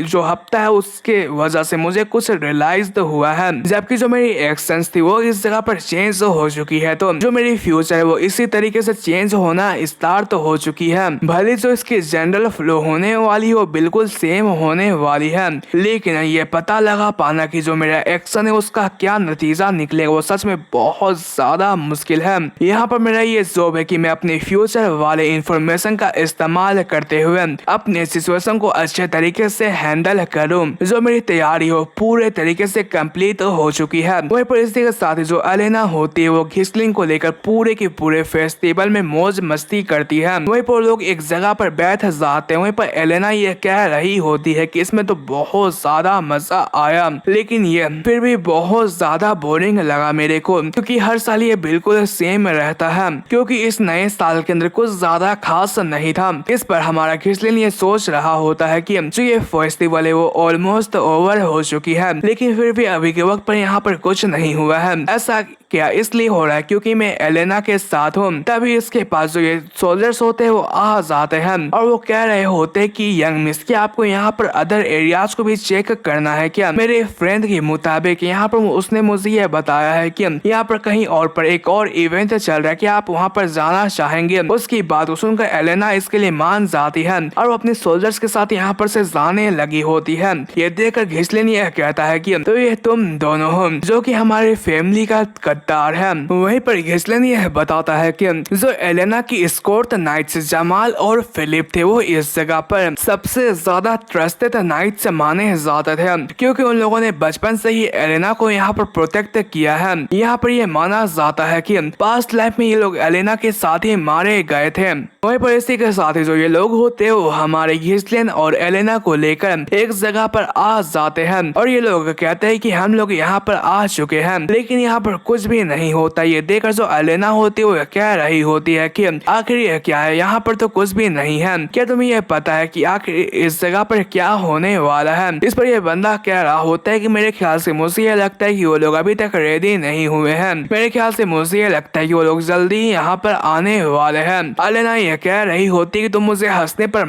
जो हफ्ता है उसके वजह से मुझे कुछ रियलाइज तो हुआ है, जबकि जो मेरी एक्शंस थी वो इस जगह पर चेंज हो चुकी है, तो जो मेरी फ्यूचर है वो इसी तरीके से चेंज होना स्टार्ट तो हो चुकी है। भले जो इसकी जनरल फ्लो होने वाली हो बिल्कुल सेम होने वाली है, लेकिन ये पता लगा पाना कि जो मेरा एक्शन है उसका क्या नतीजा निकलेगा वो सच में बहुत ज्यादा मुश्किल है। यहाँ पर मेरा ये जॉब है कि मैं अपने फ्यूचर वाले इंफॉर्मेशन का इस्तेमाल करते हुए अपने सिचुएशन को अच्छे तरीके से हैंडल करूं। जो मेरी तैयारी हो पूरे तरीके से कंप्लीट हो चुकी है। वहीं पर इसी के साथ ही जो एलेना होती है वो घिसलिन को लेकर पूरे के पूरे फेस्टिवल में मौज मस्ती करती है। वहीं पर लोग एक जगह पर बैठ जाते हैं। वहीं पर एलेना ये कह रही होती है कि इसमें तो बहुत ज्यादा मजा आया, लेकिन ये फिर भी बहुत ज्यादा बोरिंग लगा मेरे को, क्योंकि हर साल ये बिल्कुल सेम रहता है, क्योंकि इस नए साल के अंदर कुछ ज्यादा खास नहीं था। इस पर हमारा घिसलिन ये सोच रहा होता है कि जो ये फेस्टिवल है वो ऑलमोस्ट ओवर हो चुकी है, लेकिन फिर भी अभी के वक्त पर यहाँ पर कुछ नहीं हुआ है। ऐसा क्या इसलिए हो रहा है क्योंकि मैं एलेना के साथ हूँ। तभी इसके पास जो ये सोल्जर्स होते हैं वो आ जाते हैं और वो कह रहे होते कि यंग मिस क्या आपको यहाँ पर अदर एरियाज को भी चेक करना है क्या। मेरे फ्रेंड के मुताबिक यहाँ पर उसने मुझे ये बताया है कि यहाँ पर कहीं और पर एक और इवेंट चल रहा है कि आप वहाँ पर जाना चाहेंगे। उसकी बात को सुनकर एलेना इसके लिए मान जाती है और वो अपने सोल्जर्स के साथ यहाँ पर से जाने लगी होती है। ये देखकर घिसलिन यह कहता है कि तो ये तुम दोनों हो जो कि हमारे फैमिली का गद्दार है। वहीं पर घिसलिन यह बताता है कि जो एलेना की स्कोर्ट नाइट्स जमाल और फिलिप थे वो इस जगह पर सबसे ज्यादा ट्रस्टेड नाइट्स माने जाते थे, क्योंकि उन लोगों ने बचपन से ही एलेना को यहाँ पर प्रोटेक्ट किया है। यहाँ पर यह माना जाता है कि पास्ट लाइफ में ये लोग एलेना के साथ ही मारे गए थे। वहीं पर इसी के साथ ही जो ये लोग होते हैं वो हमारे घिसलिन और एलेना को लेकर एक जगह पर आ जाते हैं और ये लोग कहते हैं कि हम लोग यहाँ पर आ चुके हैं, लेकिन यहाँ पर कुछ भी नहीं होता। ये देखकर जो एलेना होती है वो कह रही होती है कि आखिर ये क्या है, यहाँ पर तो कुछ भी नहीं है। क्या तुम्हें यह पता है कि आखिर इस जगह पर क्या होने वाला है। इस पर यह बंदा कह रहा होता है कि मेरे ख्याल से मुझे यह लगता है कि वो लोग अभी तक रेडी नहीं हुए हैं। मेरे ख्याल से मुझे यह लगता है कि वो लोग जल्दी यहाँ पर आने वाले हैं। एलेना यह कह रही होती है कि तुम मुझे हंसने पर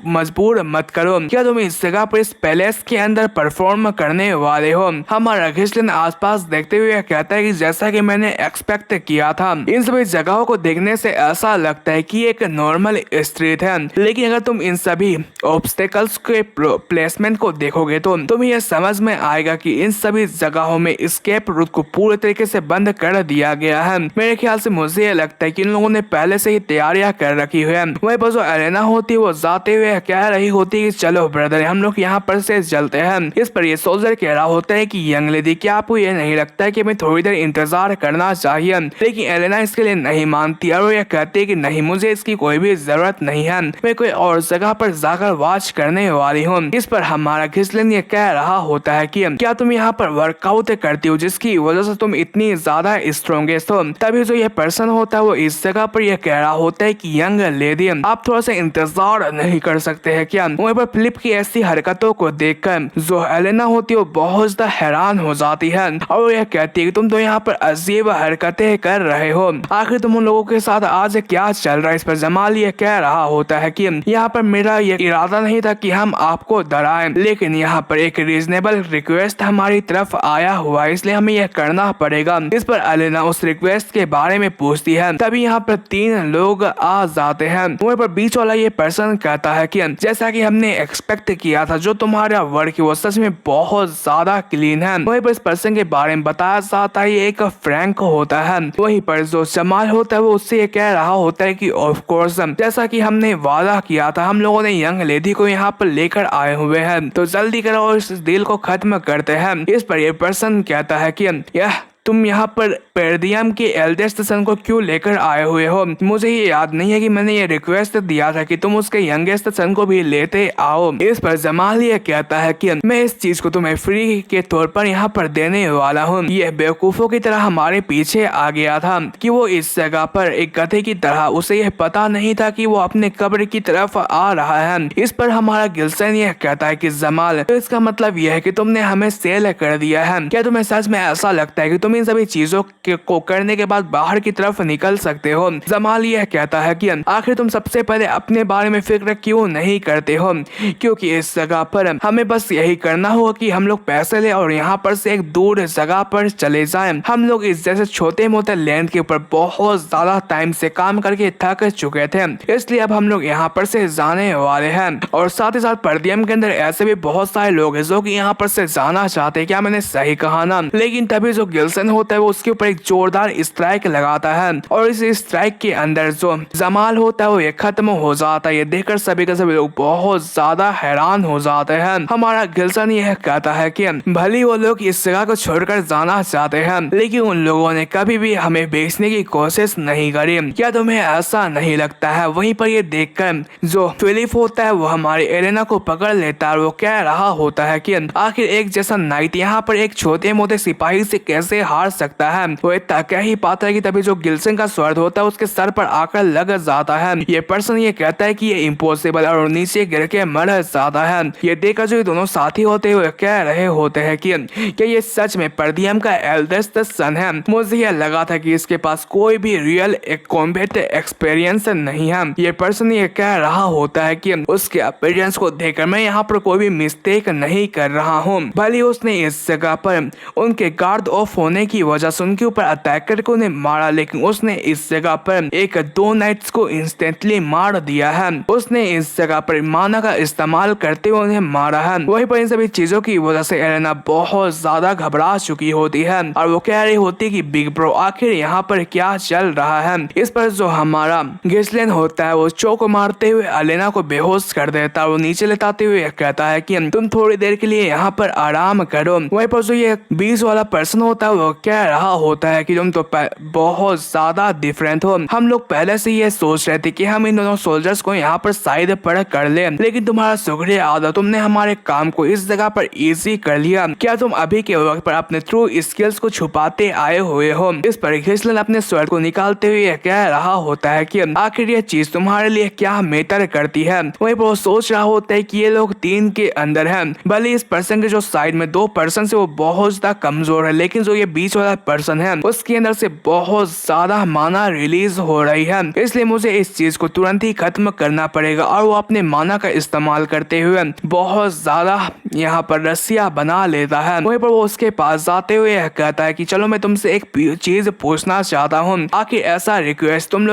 मजबूर मत करो। क्या तुम इस जगह पर इस पैलेस के अंदर परफॉर्म करने वाले हो। हमारा घिसलिन आसपास देखते हुए कहता है कि जैसा कि मैंने एक्सपेक्ट किया था, इन सभी जगहों को देखने से ऐसा लगता है कि एक नॉर्मल स्ट्रीट है, लेकिन अगर तुम इन सभी ऑब्स्टेकल्स के प्लेसमेंट को देखोगे तो तुम्हें यह समझ में आएगा कि इन सभी जगहों में एस्केप रूट को पूरे तरीके से बंद कर दिया गया है। मेरे ख्याल से मुझे यह लगता है कि इन लोगों ने पहले से ही तैयारियां कर रखी हुई है। वहीं पर जो एलेना होती है वो जाते हुए कह रही होती है कि चलो ब्रदर हम लोग यहाँ पर से चलते हैं। इस पर ये सोल्जर कह रहा होता है कि यंग लेडी क्या आपको ये नहीं लगता है कि हमें थोड़ी देर इंतजार करना चाहिए, लेकिन एलेना इसके लिए नहीं मानती और वो ये कहती है कि नहीं, मुझे इसकी कोई भी जरूरत नहीं है, मैं कोई और जगह पर जाकर वॉच करने वाली हूँ। इस पर हमारा घिसलिन ये कह रहा होता है कि क्या तुम यहाँ पर वर्कआउट करती हो जिसकी वजह से तुम इतनी ज्यादा स्ट्रॉन्गेस्ट हो। तभी जो ये पर्सन होता है वो इस जगह पर यह कह रहा होता है कि यंग लेडी, आप थोड़ा सा इंतजार नहीं कर सकते हैं क्या। वहीं पर फिलिप की ऐसी हरकतों को देखकर जो एलेना होती है वो बहुत ज्यादा हैरान हो जाती है और वो यह कहती है कि तुम तो यहाँ पर अजीब हरकतें कर रहे हो, आखिर तुम उन लोगों के साथ आज क्या चल रहा है। इस पर जमाल ये कह रहा होता है कि यहाँ पर मेरा ये इरादा नहीं था कि हम आपको डराएं, लेकिन यहाँ पर एक रीजनेबल रिक्वेस्ट हमारी तरफ आया हुआ है, इसलिए हमें यह करना पड़ेगा। इस पर एलेना उस रिक्वेस्ट के बारे में पूछती है, तभी यहाँ पर 3 लोग आ जाते हैं। वहीं पर बीच वाला ये पर्सन कहता है कि जैसा कि हमने एक्सपेक्ट किया था, जो तुम्हारा वर्क है वो सच में बहुत ज्यादा क्लीन है। वहीं पर इस पर्सन के बारे में बताया जाता है ये एक फ्रैंक होता है। वहीं पर जो जमाल होता है वो उससे ये कह रहा होता है कि ऑफ कोर्स जैसा कि हमने वादा किया था, हम लोगों ने यंग लेडी को यहाँ पर लेकर आए हुए हैं, तो जल्दी करो और इस डील को खत्म करते हैं। इस पर ये पर्सन कहता है कि यह तुम यहाँ पर पेरदियम के एल्डेस्ट सन को क्यों लेकर आए हुए हो, मुझे ये याद नहीं है कि मैंने ये रिक्वेस्ट दिया था कि तुम उसके यंगेस्ट सन को भी लेते आओ। इस पर जमाल ये कहता है कि मैं इस चीज को तुम्हें फ्री के तौर पर यहाँ पर देने वाला हूँ। यह बेवकूफों की तरह हमारे पीछे आ गया था कि वो इस जगह पर एक गधे की तरह, उसे यह पता नहीं था कि वो अपने कब्र की तरफ आ रहा है। इस पर हमारा गिल्सन यह कहता है कि जमाल, तो इसका मतलब यह है कि तुमने हमें सेल कर दिया है, क्या तुम्हें सच में ऐसा लगता है कि तुम इन सभी चीजों को करने के बाद बाहर की तरफ निकल सकते हो। जमाल यह कहता है कि आखिर तुम सबसे पहले अपने बारे में फिक्र क्यों नहीं करते हो, क्योंकि इस जगह पर हमें बस यही करना होगा कि हम लोग पैसे ले और यहाँ पर से एक दूर जगह पर चले जाएं। हम लोग इस जैसे छोटे मोटे लैंड के ऊपर बहुत ज्यादा टाइम से काम करके थक चुके थे, इसलिए अब हम लोग यहाँ पर से जाने वाले हैं। और साथ ही साथ परदियम के अंदर ऐसे भी बहुत सारे लोग हैं जो कि यहाँ पर से जाना चाहते हैं। क्या मैंने सही कहा ना? लेकिन तभी जो गिल्सन होता है वो उसके ऊपर एक जोरदार स्ट्राइक लगाता है और इस स्ट्राइक के अंदर जो जमाल होता है वो ये खत्म हो जाता है। ये देखकर सभी के सभी लोग बहुत ज्यादा हैरान हो जाते हैं। हमारा गिल्सन यह कहता है कि भले वो लोग इस जगह को छोड़कर जाना चाहते हैं, लेकिन उन लोगों ने कभी भी हमें बेचने की कोशिश नहीं करी, क्या तुम्हें ऐसा नहीं लगता है? वहीं पर ये देखकर जो फिलिप होता है वो हमारी एलेना को पकड़ लेता है और वो कह रहा होता है कि आखिर एक जैसा नाइट यहाँ पर एक छोटे मोटे सिपाही से कैसे हार सकता है। वो इतना कह ही पाता है कि तभी जो गिल्सन का स्वर्ड होता है उसके सर पर आकर लग जाता है। ये पर्सन ये कहता है कि ये इम्पॉसिबल और नीचे गिर के मर जाता है। ये देखकर जो दोनों साथी होते हुए कह रहे होते हैं कि क्या ये सच में परदियम का एल्डेस्ट सन है? मुझे यह लगा था कि इसके पास कोई भी रियल कॉम्बैट एक्सपीरियंस नहीं है। ये पर्सन ये कह रहा होता है कि उसके अपीयरेंस को देखकर मैं यहाँ पर कोई भी मिस्टेक नहीं कर रहा हूँ। भले उसने इस जगह पर उनके गार्ड ऑफ होने की वजह से उनके ऊपर अटैक करके उन्हें मारा, लेकिन उसने इस जगह पर एक 2 नाइट्स को इंस्टेंटली मार दिया है। उसने इस जगह पर माना का इस्तेमाल करते हुए उन्हें मारा है। वहीं पर इन सभी चीजों की वजह से एलेना बहुत ज्यादा घबरा चुकी होती है और वो कह रही होती है कि बिग ब्रो आखिर यहाँ पर क्या चल रहा है। इस पर जो हमारा गिस्लेन होता है वो चौक मारते हुए एलेना को बेहोश कर देता है। वो नीचे लेटाते हुए कहता है कि तुम थोड़ी देर के लिए यहाँ पर आराम करो। वहीं पर जो ये 20 वाला पर्सन होता है वो कह रहा होता है कि तुम तो बहुत ज्यादा डिफरेंट हो। हम लोग पहले से ये सोच रहे थे कि हम इन दोनों सोल्जर्स को यहाँ पर साइड पर कर ले, लेकिन तुम्हारा शुक्रिया अदा, तुमने हमारे काम को इस जगह पर इजी कर लिया। क्या तुम अभी के वक्त पर अपने ट्रू स्किल्स को छुपाते आए हुए हो? इस पर घिसलन अपने स्वर्ड को निकालते हुए कह रहा होता है कि आखिर ये चीज तुम्हारे लिए क्या मैटर करती है। वहीं पर वो सोच रहा होता है कि ये लोग 3 के अंदर हैं, भले इस पर्सन के जो साइड में 2 पर्सन से वो बहुत ज्यादा कमजोर है, लेकिन जो ये बीच वाला पर्सन है उसके अंदर से बहुत ज्यादा माना रिलीज हो रही है। इसलिए मुझे इस चीज को तुरंत ही खत्म करना पड़ेगा। और वो अपने माना का इस्तेमाल करते हुए बहुत ज्यादा यहाँ पर रस्सियां बना लेता है। वहीं पर वो उसके पास जाते हुए कहता है कि चलो मैं तुमसे एक चीज पूछना चाहता हूँ, आखिर ऐसा रिक्वेस्ट तुम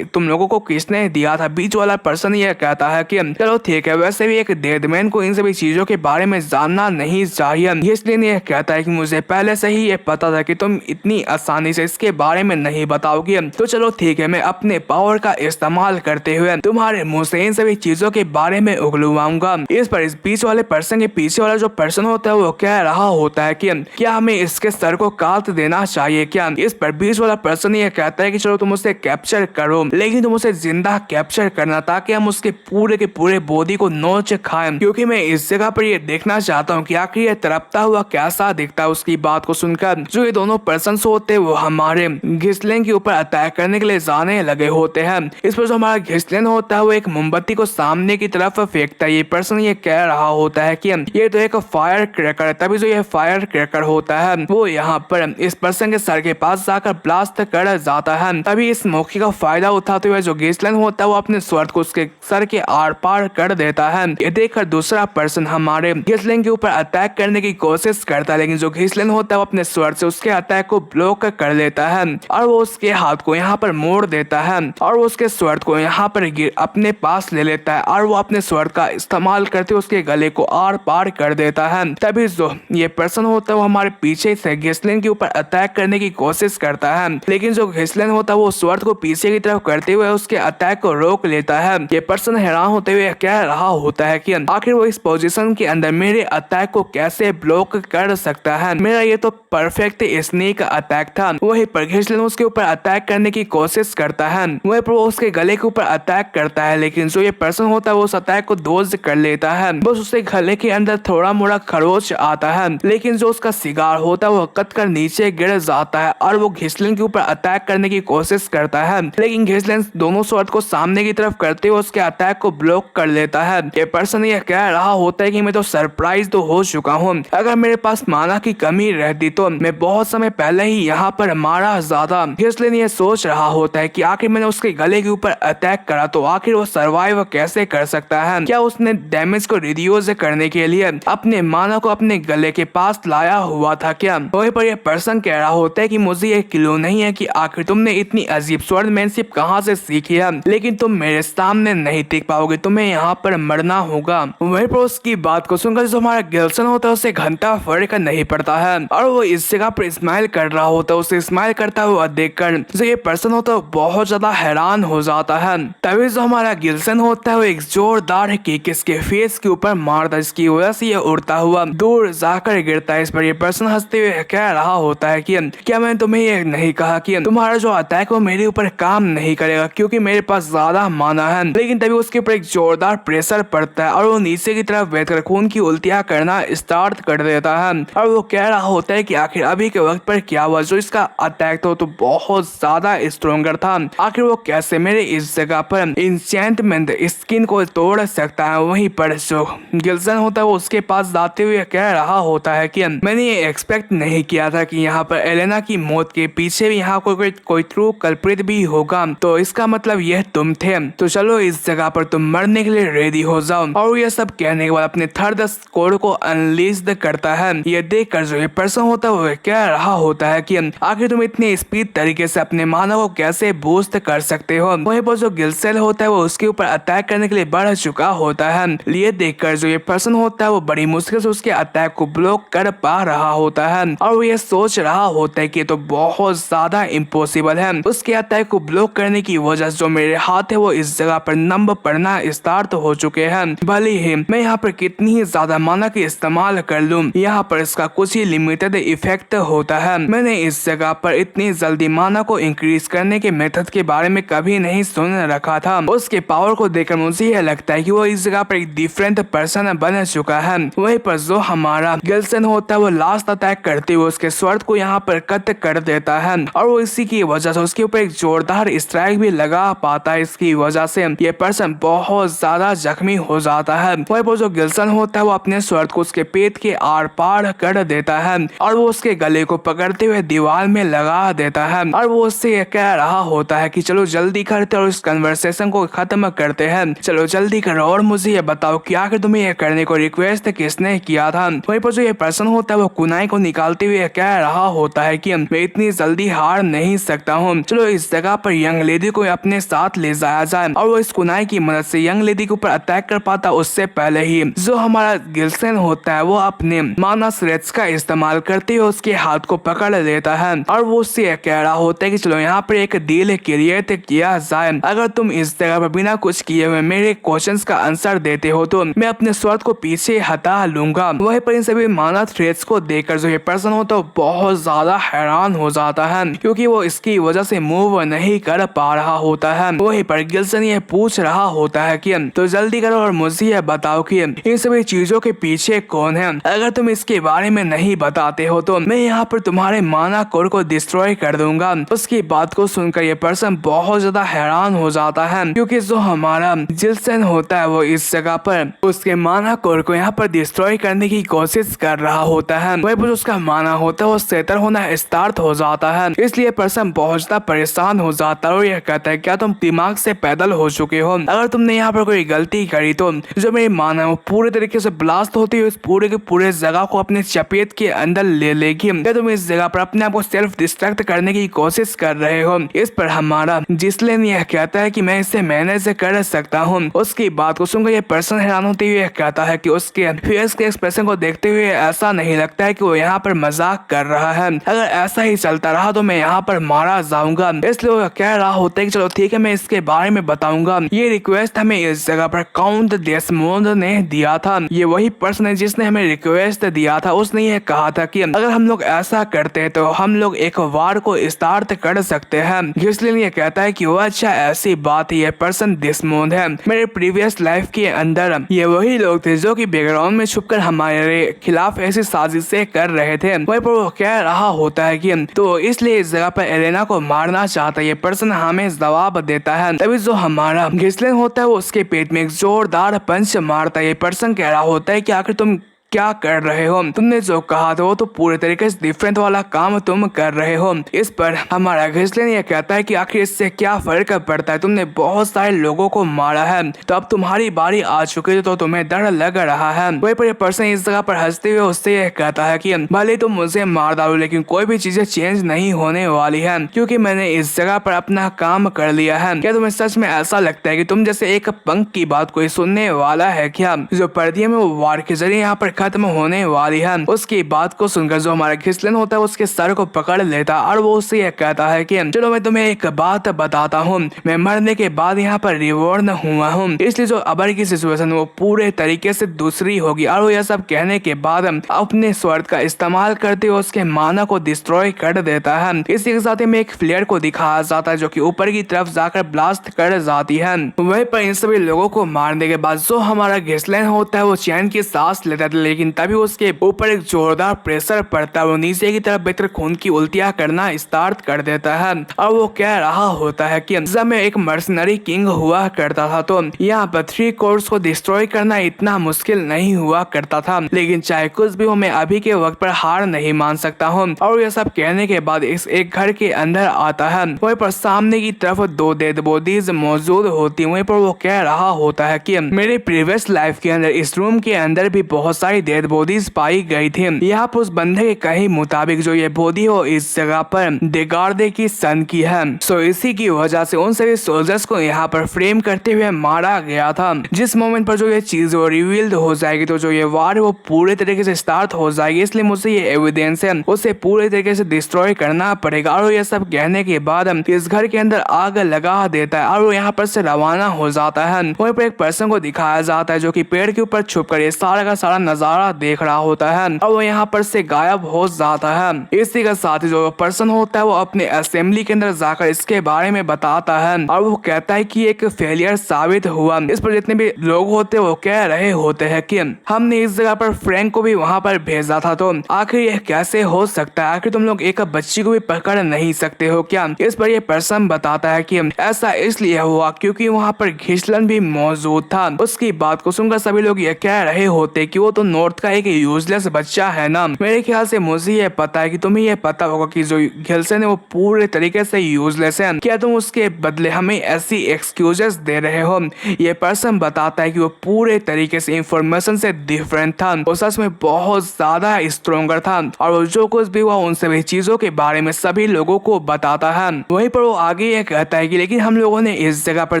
लोगों को किसने दिया था? बीच वाला पर्सन यह कहता है कि चलो ठीक है, वैसे भी एक डेडमैन को इन सभी चीजों के बारे में जानना नहीं चाहिए, इसलिए यह कहता है कि मुझे पहले से ही ये पता था कि तुम इतनी आसानी से इसके बारे में नहीं बताओगे, तो चलो ठीक है, मैं अपने पावर का इस्तेमाल करते हुए तुम्हारे मुंह से इन सभी चीजों के बारे में उगलवाऊंगा। इस पर इस बीच वाले पर्सन के पीछे वाला जो पर्सन होता है वो कह रहा होता है कि क्या हमें इसके सर को काट देना चाहिए क्या। इस पर बीच वाला पर्सन ये कहता है कि चलो तुम उसे कैप्चर करो, लेकिन तुम उसे जिंदा कैप्चर करना ताकि हम उसके पूरे के पूरे बॉडी को नोच खाएं, क्योंकि मैं इस जगह पर ये देखना चाहता हूँ कि आखिर ये तड़पता हुआ कैसा दिखता है। उसकी बात को सुनकर जो ये दोनों पर्सन होते हैं वो हमारे घिसलेन के ऊपर अटैक करने के लिए जाने लगे होते हैं। इस पर जो हमारा घिसलेन होता है वो एक मोमबत्ती को सामने की तरफ फेंकता है। ये पर्सन ये कह रहा होता है कि ये तो एक फायर क्रैकर है। तभी जो ये फायर क्रैकर होता है वो यहाँ पर इस पर्सन के सर के पास जाकर ब्लास्ट कर जाता है। तभी इस मौके का फायदा उठाते हुए जो घिसलेन होता है वो अपने स्वॉर्ड को उसके सर के आर पार कर देता है। ये देखकर दूसरा पर्सन हमारे घिसलेन के ऊपर अटैक करने की कोशिश करता है, लेकिन जो घिसलेन होता है वो अपने स्वॉर्ड से उसके अटैक को ब्लॉक कर लेता है और वो उसके हाथ को यहाँ पर मोड़ देता है और वो उसके स्वॉर्ड को यहाँ पर अपने पास ले लेता है और वो अपने स्वॉर्ड का इस्तेमाल करते हुए उसके गले को आर पार कर देता है। तभी जो ये पर्सन होता है वो हमारे पीछे से घिसलेन के ऊपर अटैक करने की कोशिश करता है, लेकिन जो घिसलेन होता है वो स्वॉर्ड को पीछे की तरफ करते हुए उसके अटैक को रोक लेता है। ये पर्सन हैरान होते हुए कह रहा होता है कि आखिर वो इस पोजीशन के अंदर मेरे अटैक को कैसे ब्लॉक कर सकता है, मेरा ये तो परफेक्ट स्नेक अटैक था। वही पर घिसलेन उसके ऊपर अटैक करने की कोशिश करता है, वही पर वो उसके गले के ऊपर अटैक करता है, लेकिन जो ये पर्सन होता है वो उस अटैक को डॉज कर लेता है। बस उसके गले के अंदर थोड़ा मोड़ा खरोच आता है, लेकिन जो उसका सिगार होता है वो कट कर नीचे गिर जाता है और वो घिसलेन के ऊपर अटैक करने की कोशिश करता है, लेकिन घिसलेन दोनों स्वॉर्ड को सामने की तरफ करते हुए उसके अटैक को ब्लॉक कर लेता है। ये पर्सन ये कह रहा होता है कि मैं तो सरप्राइज तो हो चुका हूँ, अगर मेरे पास माना की कमी रहती तो मैं बहुत समय पहले ही यहाँ पर मारा ज्यादा। घिसलेन ये सोच रहा होता है कि आखिर मैंने उसके गले के ऊपर अटैक करा तो आखिर वो सर्वाइव कैसे कर सकता है, क्या उसने डैमेज को रिड्यूस करने के लिए अपने माना को अपने गले के पास लाया हुआ था क्या। वहीं पर यह पर्सन कह रहा होता है कि मुझे ये क्लू नहीं है कि आखिर तुमने इतनी अजीब स्वॉर्डमैनशिप कहाँ से सीखी है, लेकिन तुम मेरे सामने नहीं टिक पाओगे, तुम्हें यहाँ पर मरना होगा। वहीं पर उसकी बात को सुनकर जो हमारा गिल्सन होता है उसे घंटा फर्क नहीं पड़ता है और वो इस जगह पर स्माइल कर रहा होता है। उसे स्माइल करता हुआ देखकर जो ये पर्सन होता है बहुत ज्यादा हैरान हो जाता है। तभी जो हमारा गिल्सन होता है वो एक जोरदार किक इसके फेस के ऊपर मारता है, जिसकी वजह से ये उड़ता हुआ दूर जाकर गिरता है। इस पर ये पर्सन हंसते हुए कह रहा होता है कि क्या मैंने तुम्हें ये नहीं कहा कि तुम्हारा जो अटैक वो मेरे ऊपर काम नहीं करेगा क्योंकि मेरे पास ज्यादा माना है। लेकिन तभी उसके ऊपर एक जोरदार प्रेशर पड़ता है और वो नीचे की तरफ बैठकर खून की उल्टियां करना स्टार्ट कर देता है और वो कह रहा होता है कि आखिर अभी के वक्त पर क्या हुआ, जो इसका अटैक तो बहुत ज्यादा स्ट्रोंगर था, आखिर वो कैसे मेरे इस जगह पर इंचेंटमेंट स्किन को तोड़ सकता है। वहीं पर जो गिल्सन होता है वो उसके पास जाते हुए कह रहा होता है कि मैंने ये एक्सपेक्ट नहीं किया था कि यहाँ पर एलेना की मौत के पीछे भी यहाँ कोई ट्रू कल्प्रिट भी होगा, तो इसका मतलब यह तुम थे, तो चलो इस जगह पर तुम मरने के लिए रेडी हो जाओ। और ये सब कहने के बाद अपने थर्ड स्कोर को अनलीस्ड करता है। ये देखकर जो ये पर्सन होता है वो कह रहा होता है कि आखिर तुम इतनी स्पीड तरीके से अपने मानव को कैसे बूस्ट कर सकते हो। वहीं पर जो गिल्सेल होता है वो उसके ऊपर अटैक करने के लिए बढ़ चुका होता है। ये देखकर जो ये पर्सन होता है वो बड़ी मुश्किल से उसके अटैक को ब्लॉक कर पा रहा होता है और वो ये सोच रहा होता है कि तो बहुत ज्यादा इम्पॉसिबल है। उसके अटैक को ब्लॉक करने की वजह से जो मेरे हाथ है वो इस जगह पर नंब पड़ना स्टार्ट हो चुके हैं। भले ही मैं यहाँ पर कितनी ही ज्यादा माना की इस्तेमाल कर लूं, यहाँ पर इसका कुछ ही लिमिटेड इफेक्ट होता है। मैंने इस जगह पर इतनी जल्दी माना को इंक्रीज करने के मेथड के बारे में कभी नहीं सुन रखा था। उसके पावर को देखकर मुझे यह लगता है कि वो इस जगह पर एक डिफरेंट पर्सन बन चुका है। वहीं पर जो हमारा गिल्सन होता है वो लास्ट अटैक करते हुए उसके स्वॉर्ड को यहाँ पर कट कर देता है और वो इसी की वजह से उसके ऊपर एक जोरदार स्ट्राइक भी लगा पाता है। इसकी वजह से ये पर्सन बहुत ज्यादा जख्मी हो जाता है। वहीं पर जो गिल्सन होता है वो अपने स्वॉर्ड को उसके पेट के आर पार कर देता है और वो उसके गले को पकड़ते हुए दीवार में लगा देता है और वो उससे कह रहा होता है कि चलो जल्दी करते और इस कन्वर्सेशन को खत्म करते हैं, चलो जल्दी करो और मुझे ये बताओ कि आखिर तुम्हें ये करने को रिक्वेस्ट किसने किया था। वहीं पर जो ये पर्सन होता है वो कुनाई को निकालते हुए कह रहा होता है कि मैं इतनी जल्दी हार नहीं सकता हूँ, चलो इस जगह पर यंग लेडी को अपने साथ ले जाया जाए। और वो इस कुनाई की मदद से यंग लेडी के ऊपर अटैक कर पाता उससे पहले ही जो हमारा गिल्सन होता है वो अपने माना स्ट्रेच का इस्तेमाल करते हुए उसके हाथ को पकड़ लेता है और वो उससे कह रहा होता है कि चलो यहाँ पर एक डील क्रिएट किया जाए, अगर तुम इस जगह पर बिना कुछ किए हुए मेरे क्वेश्चंस का आंसर देते हो तो मैं अपने स्वॉर्ड को पीछे उसे हटा लूंगा। वहीं पर इन सभी माना थ्रेट्स को देखकर जो ये पर्सन होता है बहुत ज्यादा हैरान हो जाता है, क्योंकि वो इसकी वजह से मूव नहीं कर पा रहा होता है। वहीं पर गिल्सन ये पूछ रहा होता है कि तो जल्दी करो और मुझे ये बताओ कि इन सभी चीजों के पीछे कौन है। अगर तुम इसके बारे में नहीं बताते हो तो मैं यहाँ पर तुम्हारे माना कोर को डिस्ट्रॉय कर दूंगा। उसकी बात को सुनकर ये पर्सन बहुत ज्यादा हैरान हो जाता है, क्योंकि जो हमारा जिल्सन होता है वो इस जगह पर उसके माना कोर को यहाँ पर डिस्ट्रॉय करने की कोशिश कर रहा होता है। वहीं पर उसका माना होता है वो सेटर होना स्टार्ट हो जाता है, इसलिए पर्सन बहुत ज्यादा परेशान हो जाता है और यह कहता है क्या तुम दिमाग से पैदल हो चुके हो? अगर तुमने यहाँ पर कोई गलती करी तो जो मेरी माना है वो पूरे तरीके से ब्लास्ट होती है, इस पूरे के पूरे जगह को अपने चपेट के अंदर ले लेगी। क्या तुम इस जगह पर अपने आप को सेल्फ डिस्ट्रैक्ट करने की कोशिश कर रहे हो? इस पर हमारा जिसलिन यह कहता है कि मैं इसे मैनेज कर सकता हूँ। उसकी बात को सुनकर ये पर्सन हैरान होते हुए कहता है कि उसके फेस के एक्सप्रेशन को देखते हुए ऐसा नहीं लगता है कि वो यहाँ पर मजाक कर रहा है। अगर ऐसा ही चलता रहा तो मैं यहाँ पर मारा जाऊंगा। इसलिए वो कह रहा होता है कि चलो ठीक है मैं इसके बारे में बताऊंगा। ये रिक्वेस्ट हमें इस जगह पर काउंट डेस्मोंड ने दिया था। ये वही पर्सन है जिसने हमें रिक्वेस्ट दिया था। उसने ये कहा था कि अगर हम लोग ऐसा करते हैं तो हम लोग एक वार को स्टार्ट कर सकते हैं। इसलिए ये कहता है कि वो अच्छा ऐसी बात है। ये पर्सन डेस्मोंड है। मेरे प्रीवियस लाइफ के अंदर ये वही लोग थे जो कि बैकग्राउंड में छुपकर हमारे खिलाफ ऐसी साजिशें कर रहे थे। वहीं पर वो कह रहा होता है कि तो इसलिए इस जगह पर एलेना को मारना चाहता है। ये पर्सन हमें जवाब देता है। तभी जो हमारा गिस्लिन होता है वो उसके पेट में एक जोरदार पंच मारता है। ये पर्सन कह रहा होता है कि आखिर तुम क्या कर रहे हो? तुमने जो कहा था वो तो पूरे तरीके से डिफरेंट वाला काम तुम कर रहे हो। इस पर हमारा घिसलिन ये कहता है कि आखिर इससे क्या फर्क पड़ता है? तुमने बहुत सारे लोगों को मारा है, तो अब तुम्हारी बारी आ चुकी है, तो तुम्हें डर लग रहा है। वहीं पर ये पर्सन इस जगह पर हंसते हुए उससे यह कहता है कि भले तुम मुझे मार डालो लेकिन कोई भी चीजें चेंज नहीं होने वाली है, क्योंकि मैंने इस जगह पर अपना काम कर लिया है। क्या तुम्हें सच में ऐसा लगता है कि तुम जैसे एक पंख की बात कोई सुनने वाला है क्या? जो पर्दिया में वो वार के जरिए यहाँ पर खत्म होने वाली है। उसकी बात को सुनकर जो हमारा घिसलिन होता है उसके सर को पकड़ लेता और वो उससे यह कहता है कि चलो मैं तुम्हें एक बात बताता हूँ, मैं मरने के बाद यहाँ पर रिवॉर्ड हुआ हूँ, इसलिए जो अबर की सिचुएशन वो पूरे तरीके से दूसरी होगी। और वो यह सब कहने के बाद अपने स्वर्ड का इस्तेमाल करते हुए उसके माना को डिस्ट्रॉय कर देता है। इसी के साथ में एक फ्लेयर को दिखाया जाता है जो कि ऊपर की तरफ जाकर ब्लास्ट कर जाती है। वहीं पर इन सभी लोगों को मारने के बाद जो हमारा घिसलिन होता है वो चैन की सांस लेता है, लेकिन तभी उसके ऊपर एक जोरदार प्रेशर पड़ता है। वो नीचे की तरफ बेहतर खून की उल्टियां करना स्टार्ट कर देता है और वो कह रहा होता है कि जब मैं एक मर्सनरी किंग हुआ करता था तो यहाँ पर 3 कोर्स को डिस्ट्रॉय करना इतना मुश्किल नहीं हुआ करता था, लेकिन चाहे कुछ भी हो मैं अभी के वक्त पर हार नहीं मान सकता हूँ। और यह सब कहने के बाद इस एक घर के अंदर आता है। वहीं पर सामने की तरफ 2 डेड बॉडीज मौजूद होती है। वहीं पर वो कह रहा होता है कि मेरे प्रीवियस लाइफ के अंदर इस रूम के अंदर भी बहुत सारी डेड बॉडीज पाई गई थी। यहाँ पर उस बंदे के कहे मुताबिक जो ये बॉडी हो इस जगह पर डेगार्डे की सन की है। सो इसी की वजह से उन सभी सोल्जर्स को यहाँ पर फ्रेम करते हुए मारा गया था। जिस मोमेंट पर जो ये चीज वो रिवील्ड हो जाएगी तो जो ये वार वो पूरे तरीके से स्टार्ट हो जाएगी, इसलिए मुझे ये एविडेंस है उसे पूरे तरीके से डिस्ट्रॉय करना पड़ेगा। और ये सब कहने के बाद इस घर के अंदर आग लगा देता है और वो यहाँ पर से रवाना हो जाता है। वहीं पर एक पर्सन को दिखाया जाता है जो कि पेड़ के ऊपर छुप कर ये सारा का सारा नजारा देख रहा होता है और वो यहाँ पर से गायब हो जाता है। इसी के साथ ही जो पर्सन होता है वो अपने असेंबली के अंदर जाकर इसके बारे में बताता है और वो कहता है कि एक फेलियर साबित हुआ। इस पर जितने भी लोग होते हैं वो कह रहे होते हैं कि हमने इस जगह पर फ्रैंक को भी वहाँ पर भेजा था, तो आखिर यह कैसे हो सकता है? आखिर तुम लोग एक बच्ची को भी पकड़ नहीं सकते हो क्या? इस पर यह पर्सन बताता है कि ऐसा इसलिए हुआ क्योंकि वहाँ पर घिसलन भी मौजूद था। उसकी बात को सुनकर सभी लोग ये कह रहे होते कि वो तो नॉर्थ का एक यूजलेस बच्चा है ना। मेरे ख्याल से मुझे ये पता है कि तुम्हें ये पता होगा कि जो घिसलन है वो पूरे तरीके से यूजलेस है। क्या तुम उसके बदले हमें ऐसी एक्सक्यूजेस दे रहे हो? ये पर्सन बताता है कि वो पूरे तरीके से इंफॉर्मेशन से डिफरेंट था। वो सच में बहुत ज्यादा स्ट्रोंगर था और वो जो कुछ भी हुआ उन सभी चीजों के बारे में सभी लोगों को बताता है। वहीं पर वो आगे ये कहता है कि लेकिन हम लोगों ने इस जगह पर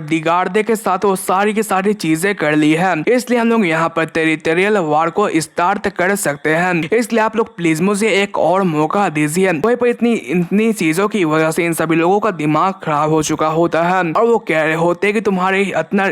दिगार्डे के साथ वो सारी की सारी चीजें कर ली है, इसलिए हम लोग यहाँ पर टेरिटोरियल वार को को स्टार्ट कर सकते हैं। इसलिए आप लोग प्लीज मुझे एक और मौका दीजिए। वहीं पर इतनी चीजों की वजह से इन सभी लोगों का दिमाग खराब हो चुका होता है और वो कह रहे होते हैं कि तुम्हारी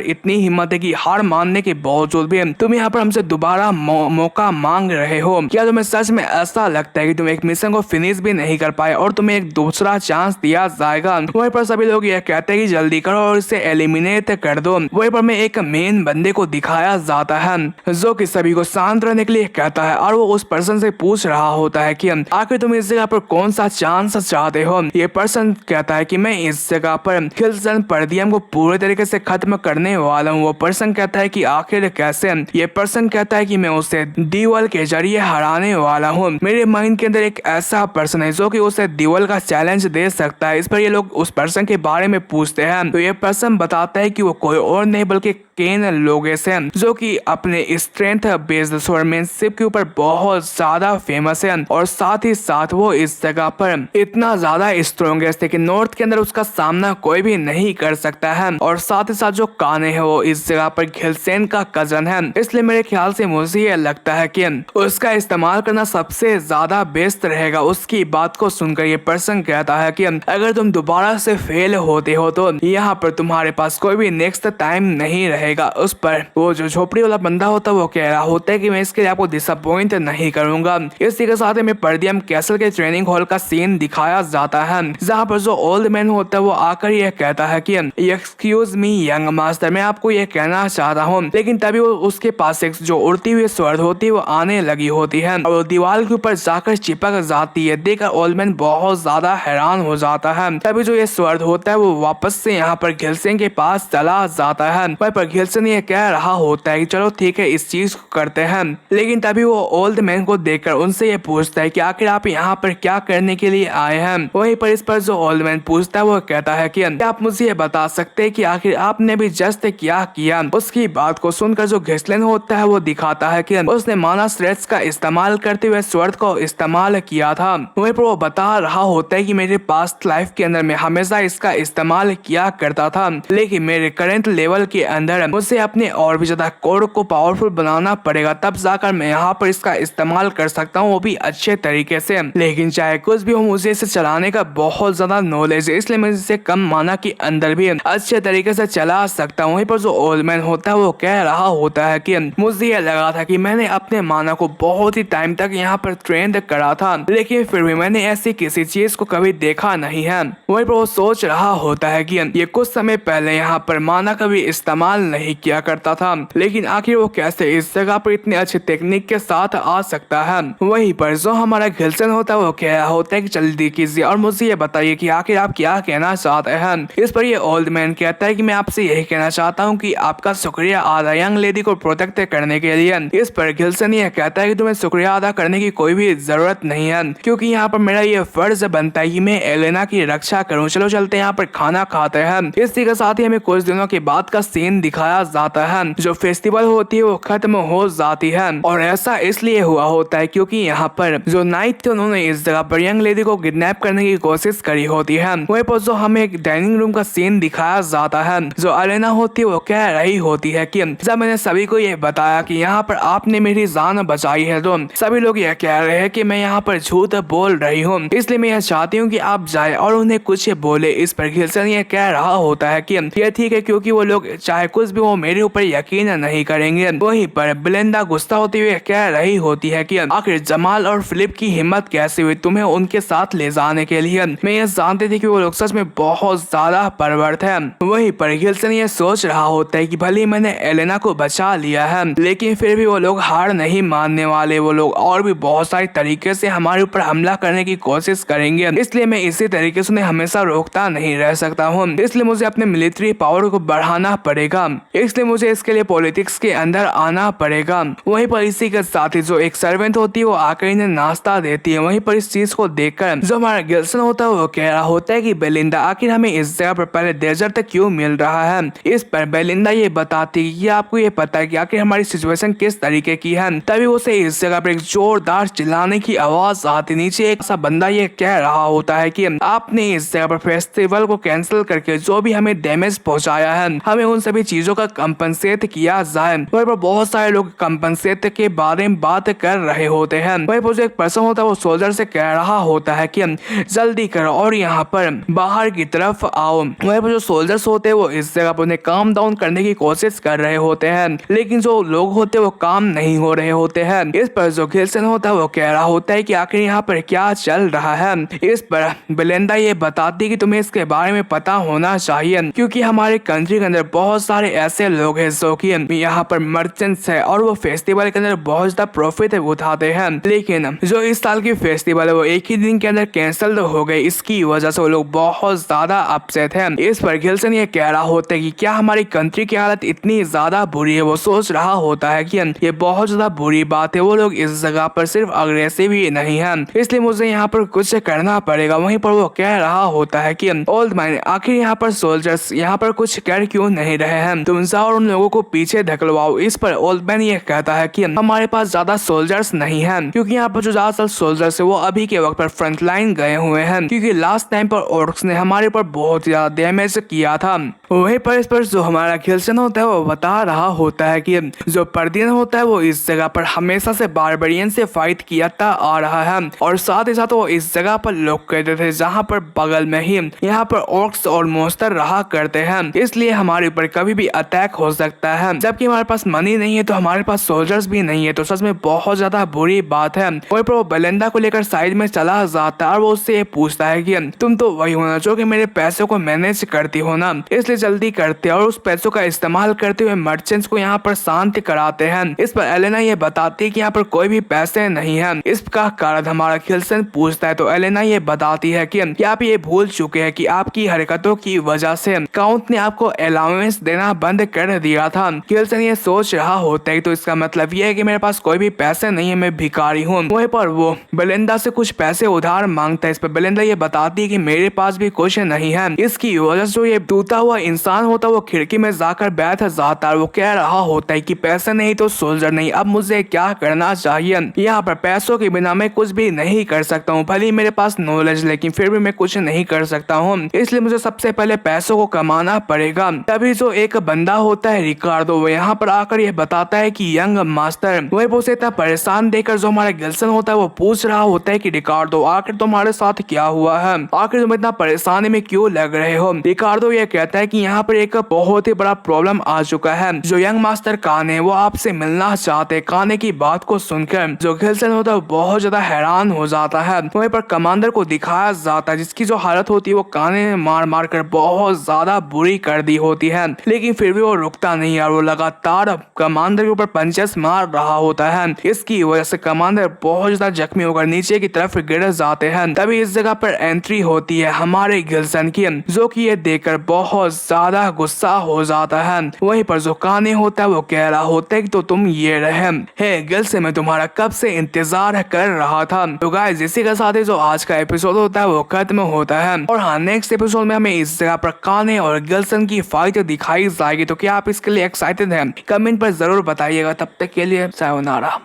इतनी हिम्मत है कि हार मानने के बावजूद भी तुम यहाँ पर हमसे दोबारा मौका मांग रहे हो। क्या तुम्हें सच में ऐसा लगता है कि तुम एक मिशन को फिनिश भी नहीं कर पाए और तुम्हें एक दूसरा चांस दिया जाएगा? वहीं पर सभी लोग ये कहते हैं कि जल्दी करो और इसे एलिमिनेट कर दो। वहीं पर में एक मेन बंदे को दिखाया जाता है जो कि सभी को शांत रहने के लिए कहता है और वो उस पर्सन से पूछ रहा होता है कि आखिर तुम इस जगह पर कौन सा चांस चाहते हो। ये पर्सन कहता है कि मैं इस जगह पर खिलसन परदियम को पूरे तरीके से खत्म करने वाला हूँ। वो पर्सन कहता है कि आखिर कैसे? ये पर्सन कहता है कि मैं उसे दीवाल के जरिए हराने वाला हूँ। मेरे माइंड के अंदर एक ऐसा पर्सन है जो कि उसे दीवाल का चैलेंज दे सकता है। इस पर ये लोग उस पर्सन के बारे में पूछते हैं तो ये पर्सन बताता है कि वो कोई और नहीं बल्कि केन लोगेस है जो कि अपने स्ट्रेंथ बेस्ड स्वॉर्डमैनशिप के ऊपर बहुत ज्यादा फेमस है और साथ ही साथ वो इस जगह पर इतना ज्यादा स्ट्रॉन्गेस्ट है कि नॉर्थ के अंदर उसका सामना कोई भी नहीं कर सकता है। और साथ ही साथ जो काने है वो इस जगह पर खिलसेन का कजन है। इसलिए मेरे ख्याल से मुझे ये लगता है कि उसका इस्तेमाल करना सबसे ज्यादा बेस्ट रहेगा। उसकी बात को सुनकर ये पर्सन कहता है कि अगर तुम दोबारा से फेल होते हो तो यहाँ पर तुम्हारे पास कोई भी नेक्स्ट टाइम नहीं रहेगा। उस पर वो जो झोपड़ी वाला बंदा होता है वो कह रहा होता है कि मैं इसके लिए आपको डिसअपॉइंट नहीं करूंगा। इसी के साथ में परदियम कैसल के ट्रेनिंग हॉल का सीन दिखाया जाता है जहाँ पर जो ओल्ड मैन होता है वो आकर यह कहता है कि एक्सक्यूज मी यंग मास्टर, मैं आपको यह कहना चाहता हूँ। लेकिन तभी वो उसके पास एक जो उड़ती हुई स्वर्ड होती है वो आने लगी होती है और वो दीवार के ऊपर जाकर चिपक जाती है। देखकर ओल्ड मैन बहुत ज्यादा हैरान हो जाता है। तभी जो ये स्वर्ड होता है वो वापस से यहाँ पर घिलसेन के पास चला जाता है। वहीं पर घिलसेन ये कह रहा होता है कि चलो ठीक है इस चीज को करते हैं। लेकिन तभी वो ओल्ड मैन को देखकर उनसे ये पूछता है कि आखिर आप यहाँ पर क्या करने के लिए आए हैं। वहीं पर इस पर जो ओल्ड मैन पूछता है वो कहता है कि आप मुझे ये बता सकते हैं कि आखिर आपने भी जस्ट क्या किया। उसकी बात को सुनकर जो घिसलन होता है वो दिखाता है कि उसने माना स्ट्रेच का इस्तेमाल करते हुए स्वर्ड को इस्तेमाल किया था। वहीं पर वो बता रहा होता है कि मेरे पास्ट लाइफ के अंदर मैं हमेशा इसका इस्तेमाल किया करता था, लेकिन मेरे करंट लेवल के अंदर मुझे अपने और भी ज्यादा कोर को पावरफुल बनाना पड़ेगा, तब जाकर मैं यहाँ पर इसका इस्तेमाल कर सकता हूँ, वो भी अच्छे तरीके से। लेकिन चाहे कुछ भी हो मुझे इसे चलाने का बहुत ज्यादा नॉलेज है, इसलिए मैं इसे कम माना के अंदर भी अच्छे तरीके से चला सकता हूँ। वहीं पर जो ओल्ड मैन होता है वो कह रहा होता है कि मुझे यह लगा था कि मैंने अपने माना को बहुत ही टाइम तक यहाँ पर ट्रेंड करा था, लेकिन फिर भी मैंने ऐसी किसी चीज को कभी देखा नहीं है। वहीं पर वो सोच रहा होता है कि ये कुछ समय पहले यहाँ पर माना कभी इस्तेमाल नहीं किया करता था, लेकिन आखिर वो कैसे इस जगह पर इतने अच्छे टेक्निक के साथ आ सकता है। वहीं पर जो हमारा घिलसन होता है वो कह रहा होता है कि जल्दी कीजिए और मुझे ये बताइए कि आखिर आप क्या कहना चाहते हैं। इस पर ये ओल्ड मैन कहता है कि मैं आपसे यही कहना चाहता हूँ कि आपका शुक्रिया अदा यंग लेडी को प्रोटेक्ट करने के लिए। इस पर घिलसन ये कहता है कि तुम्हें शुक्रिया अदा करने की कोई भी जरूरत नहीं है, क्योंकि यहाँ पर मेरा ये फर्ज बनता है कि मैं एलेना की रक्षा करूँ। चलो चलते यहाँ पर खाना खाते हैं। इसी के साथ ही हमें कुछ दिनों के बाद का सीन दिखाया जाता है। जो फेस्टिवल होती है वो खत्म हो जाती है और ऐसा इसलिए हुआ होता है क्योंकि यहाँ पर जो नाइट थे उन्होंने इस जगह पर यंग लेडी को किडनैप करने की कोशिश करी होती है। वहीं पर जो हमें एक डाइनिंग रूम का सीन दिखाया जाता है, जो अलेना होती है वो कह रही होती है कि जब मैंने सभी को ये बताया कि यहाँ पर आपने मेरी जान बचाई है तो सभी लोग यह कह रहे हैं कि मैं यहाँ पर झूठ बोल रही हूँ, इसलिए मैं यह चाहती हूँ कि आप जाए और उन्हें कुछ बोले। इस पर घिलसन ये कह रहा होता है कि यह ठीक है क्योंकि वो लोग चाहे कुछ भी वो मेरे ऊपर यकीन नहीं करेंगे। वहीं पर ब्लेंडा गुस्सा होते हुए कह रही होती है कि आखिर जमाल और फिलिप की हिम्मत कैसे हुई तुम्हें उनके साथ ले जाने के लिए। मैं ये जानती थी कि वो लोग सच में बहुत ज्यादा परवर्त है। वहीं पर घिलसन ये सोच रहा होता है कि भले मैंने एलेना को बचा लिया है, लेकिन फिर भी वो लोग हार नहीं मानने वाले। वो लोग और भी बहुत सारे तरीके से हमारे ऊपर हमला करने की कोशिश करेंगे, इसलिए मैं इसी तरीके से उन्हें हमेशा रोकता नहीं रह सकता हूँ। इसलिए मुझे अपने मिलिट्री पावर को बढ़ाना पड़ेगा, इसलिए मुझे इसके लिए पॉलिटिक्स के अंदर आना पड़ेगा। वहीं पर इसी के साथ ही जो एक सर्वेंट होती है वो आकर इन्हें नाश्ता देती है। वहीं पर इस चीज को देखकर जो हमारा गिल्सन होता है वो कह रहा होता है कि बेलिंदा आखिर हमें इस जगह पर पहले डेजर्ट क्यों मिल रहा है। इस पर बेलिंदा ये बताती है कि आपको ये पता है कि आखिर हमारी सिचुएशन किस तरीके की है। तभी उसे इस जगह पर एक जोरदार चिल्लाने की आवाज आती। नीचे एक ऐसा बंदा ये कह रहा होता है कि आपने इस जगह पर फेस्टिवल को कैंसिल करके जो भी हमें डैमेज पहुंचाया है हमें उन सभी चीजों चीजों का कंपनसेट किया जाए। वहीं पर बहुत सारे लोग कंपनसेट के बारे में बात कर रहे होते हैं। वहीं पर जो एक पर्सन होता है वो सोल्जर से कह रहा होता है कि जल्दी करो और यहाँ पर बाहर की तरफ आओ। वहीं पर जो सोल्जर्स होते हैं वो इस जगह पर उन्हें काम डाउन करने की कोशिश कर रहे होते हैं, लेकिन जो लोग होते हैं वो काम नहीं हो रहे होते हैं। इस पर जो गिल्सन होता है वो कह रहा होता है कि आखिर यहाँ पर क्या चल रहा है। इस पर बेलिंडा ये बताती कि तुम्हें इसके बारे में पता होना चाहिए, क्योंकि हमारे कंट्री के अंदर बहुत सारे ऐसे लोग हैं जो कि यहाँ पर मर्चेंट्स है और वो फेस्टिवल के अंदर बहुत ज्यादा प्रॉफिट उठाते हैं, लेकिन जो इस साल की फेस्टिवल है वो एक ही दिन के अंदर कैंसिल हो गई। इसकी वजह से वो लोग बहुत ज्यादा अपसेट हैं। इस पर गिल्सन ये कह रहा होता है कि क्या हमारी कंट्री की हालत इतनी ज्यादा बुरी है। वो सोच रहा होता है कि ये बहुत ज्यादा बुरी बात है। वो लोग इस जगह पर सिर्फ अग्रेसिव ही नहीं है, इसलिए मुझे यहाँ पर कुछ करना पड़ेगा। वहीं पर वो कह रहा होता है कि ओल्ड मैन आखिर यहाँ पर सोल्जर्स यहाँ पर कुछ कर क्यों नहीं रहे हैं, तुम जाओ और उन लोगों को पीछे ढकलवाओ। इस पर ओल्ड मैन ये कहता है कि हमारे पास ज्यादा सोल्जर्स नहीं है, क्योंकि यहाँ पर जो ज्यादातर सोल्जर्स है वो अभी के वक्त पर फ्रंट लाइन गए हुए हैं, क्योंकि लास्ट टाइम पर ऑर्क्स ने हमारे पर बहुत ज्यादा डैमेज किया था। वहीं पर इस पर जो हमारा गिल्सन होता है वो बता रहा होता है कि जो पर्दियन होता है वो इस जगह पर हमेशा से बारबेरियन से फाइट किया आ रहा है, और साथ ही साथ वो इस जगह पर लोग कहते थे जहाँ पर बगल में ही यहाँ पर ऑर्क्स और मोस्टर रहा करते हैं, इसलिए हमारे ऊपर कभी भी अटैक हो सकता है। जबकि हमारे पास मनी नहीं है तो हमारे पास सोल्जर्स भी नहीं है, तो सच में बहुत ज्यादा बुरी बात है। वहीं पर वो बेलिंडा को लेकर साइड में चला जाता है और वो उससे ये पूछता है कि तुम तो वही होना जो कि मेरे पैसों को मैनेज करती हो ना, इसलिए जल्दी करते और उस पैसों का इस्तेमाल करते हुए मर्चेंट्स को यहाँ पर शांत कराते हैं। इस पर एलेना ये बताती है कि यहाँ पर कोई भी पैसे नहीं है। इसका कारण हमारा गिल्सन पूछता है तो एलेना ये बताती है कि आप ये भूल चुके हैं कि आपकी हरकतों की वजह से काउंट ने आपको अलाउंस देना बंद कर दिया था। गिल्सन ये सोच रहा होता है तो इसका मतलब ये है कि मेरे पास कोई भी पैसे नहीं है, मैं भिखारी हूँ। वहीं पर वो बेलिंडा से कुछ पैसे उधार मांगता है। इस पर बेलिंडा ये बताती है कि मेरे पास भी कुछ नहीं है। इसकी वजह से जो ये टूटा हुआ इंसान होता है वो खिड़की में जाकर बैठ जाता है। वो कह रहा होता है कि पैसे नहीं तो सोल्जर नहीं, अब मुझे क्या करना चाहिए। यहाँ पर पैसों के बिना मैं कुछ भी नहीं कर सकता हूँ, भले मेरे पास नॉलेज लेकिन फिर भी मैं कुछ नहीं कर सकता हूँ, इसलिए मुझे सबसे पहले पैसों को कमाना पड़ेगा। तभी जो एक बंदा होता है रिकार्डो वो यहाँ पर आकर यह बताता है कि यंग मास्टर, वही उसे इतना परेशान देखकर जो हमारा गिल्सन होता है वो पूछ रहा होता है कि रिकार्डो आखिर तुम्हारे साथ क्या हुआ है, आखिर तुम इतना परेशानी में क्यों लग रहे हो। रिकार्डो ये कहता है कि यहाँ पर एक बहुत ही बड़ा प्रॉब्लम आ चुका है, जो यंग मास्टर काने वो आपसे मिलना चाहते। काने की बात को सुनकर जो गिल्सन होता है बहुत ज्यादा हैरान हो जाता है। वहीं पर कमांडर को दिखाया जाता है जिसकी जो हालत होती है वो काने ने मार मार कर बहुत ज्यादा बुरी कर दी होती है, लेकिन फिर भी वो रुकता नहीं है और वो लगातार कमांडर के ऊपर पंचेस मार रहा होता है। इसकी वजह से कमांडर बहुत ज्यादा जख्मी होकर नीचे की तरफ गिर जाते हैं। तभी इस जगह पर एंट्री होती है हमारे गिल्सन की, जो कि ये देखकर बहुत ज्यादा गुस्सा हो जाता है। वहीं पर जो काने होता है वो कह रहा होता है कि तो तुम ये रहे है गिल्सन, मैं तुम्हारा कब से इंतजार कर रहा था। तो गाइस इसी के साथ ही जो आज का एपिसोड होता है वो खत्म होता है, और हाँ नेक्स्ट एपिसोड में हमें इस जगह पर काने और गिल्सन की फाइट दिखाई जाएगी। तो क्या आप इसके लिए एक्साइटेड हैं? कमेंट पर जरूर बताइएगा। तब तक के लिए सायोनारा।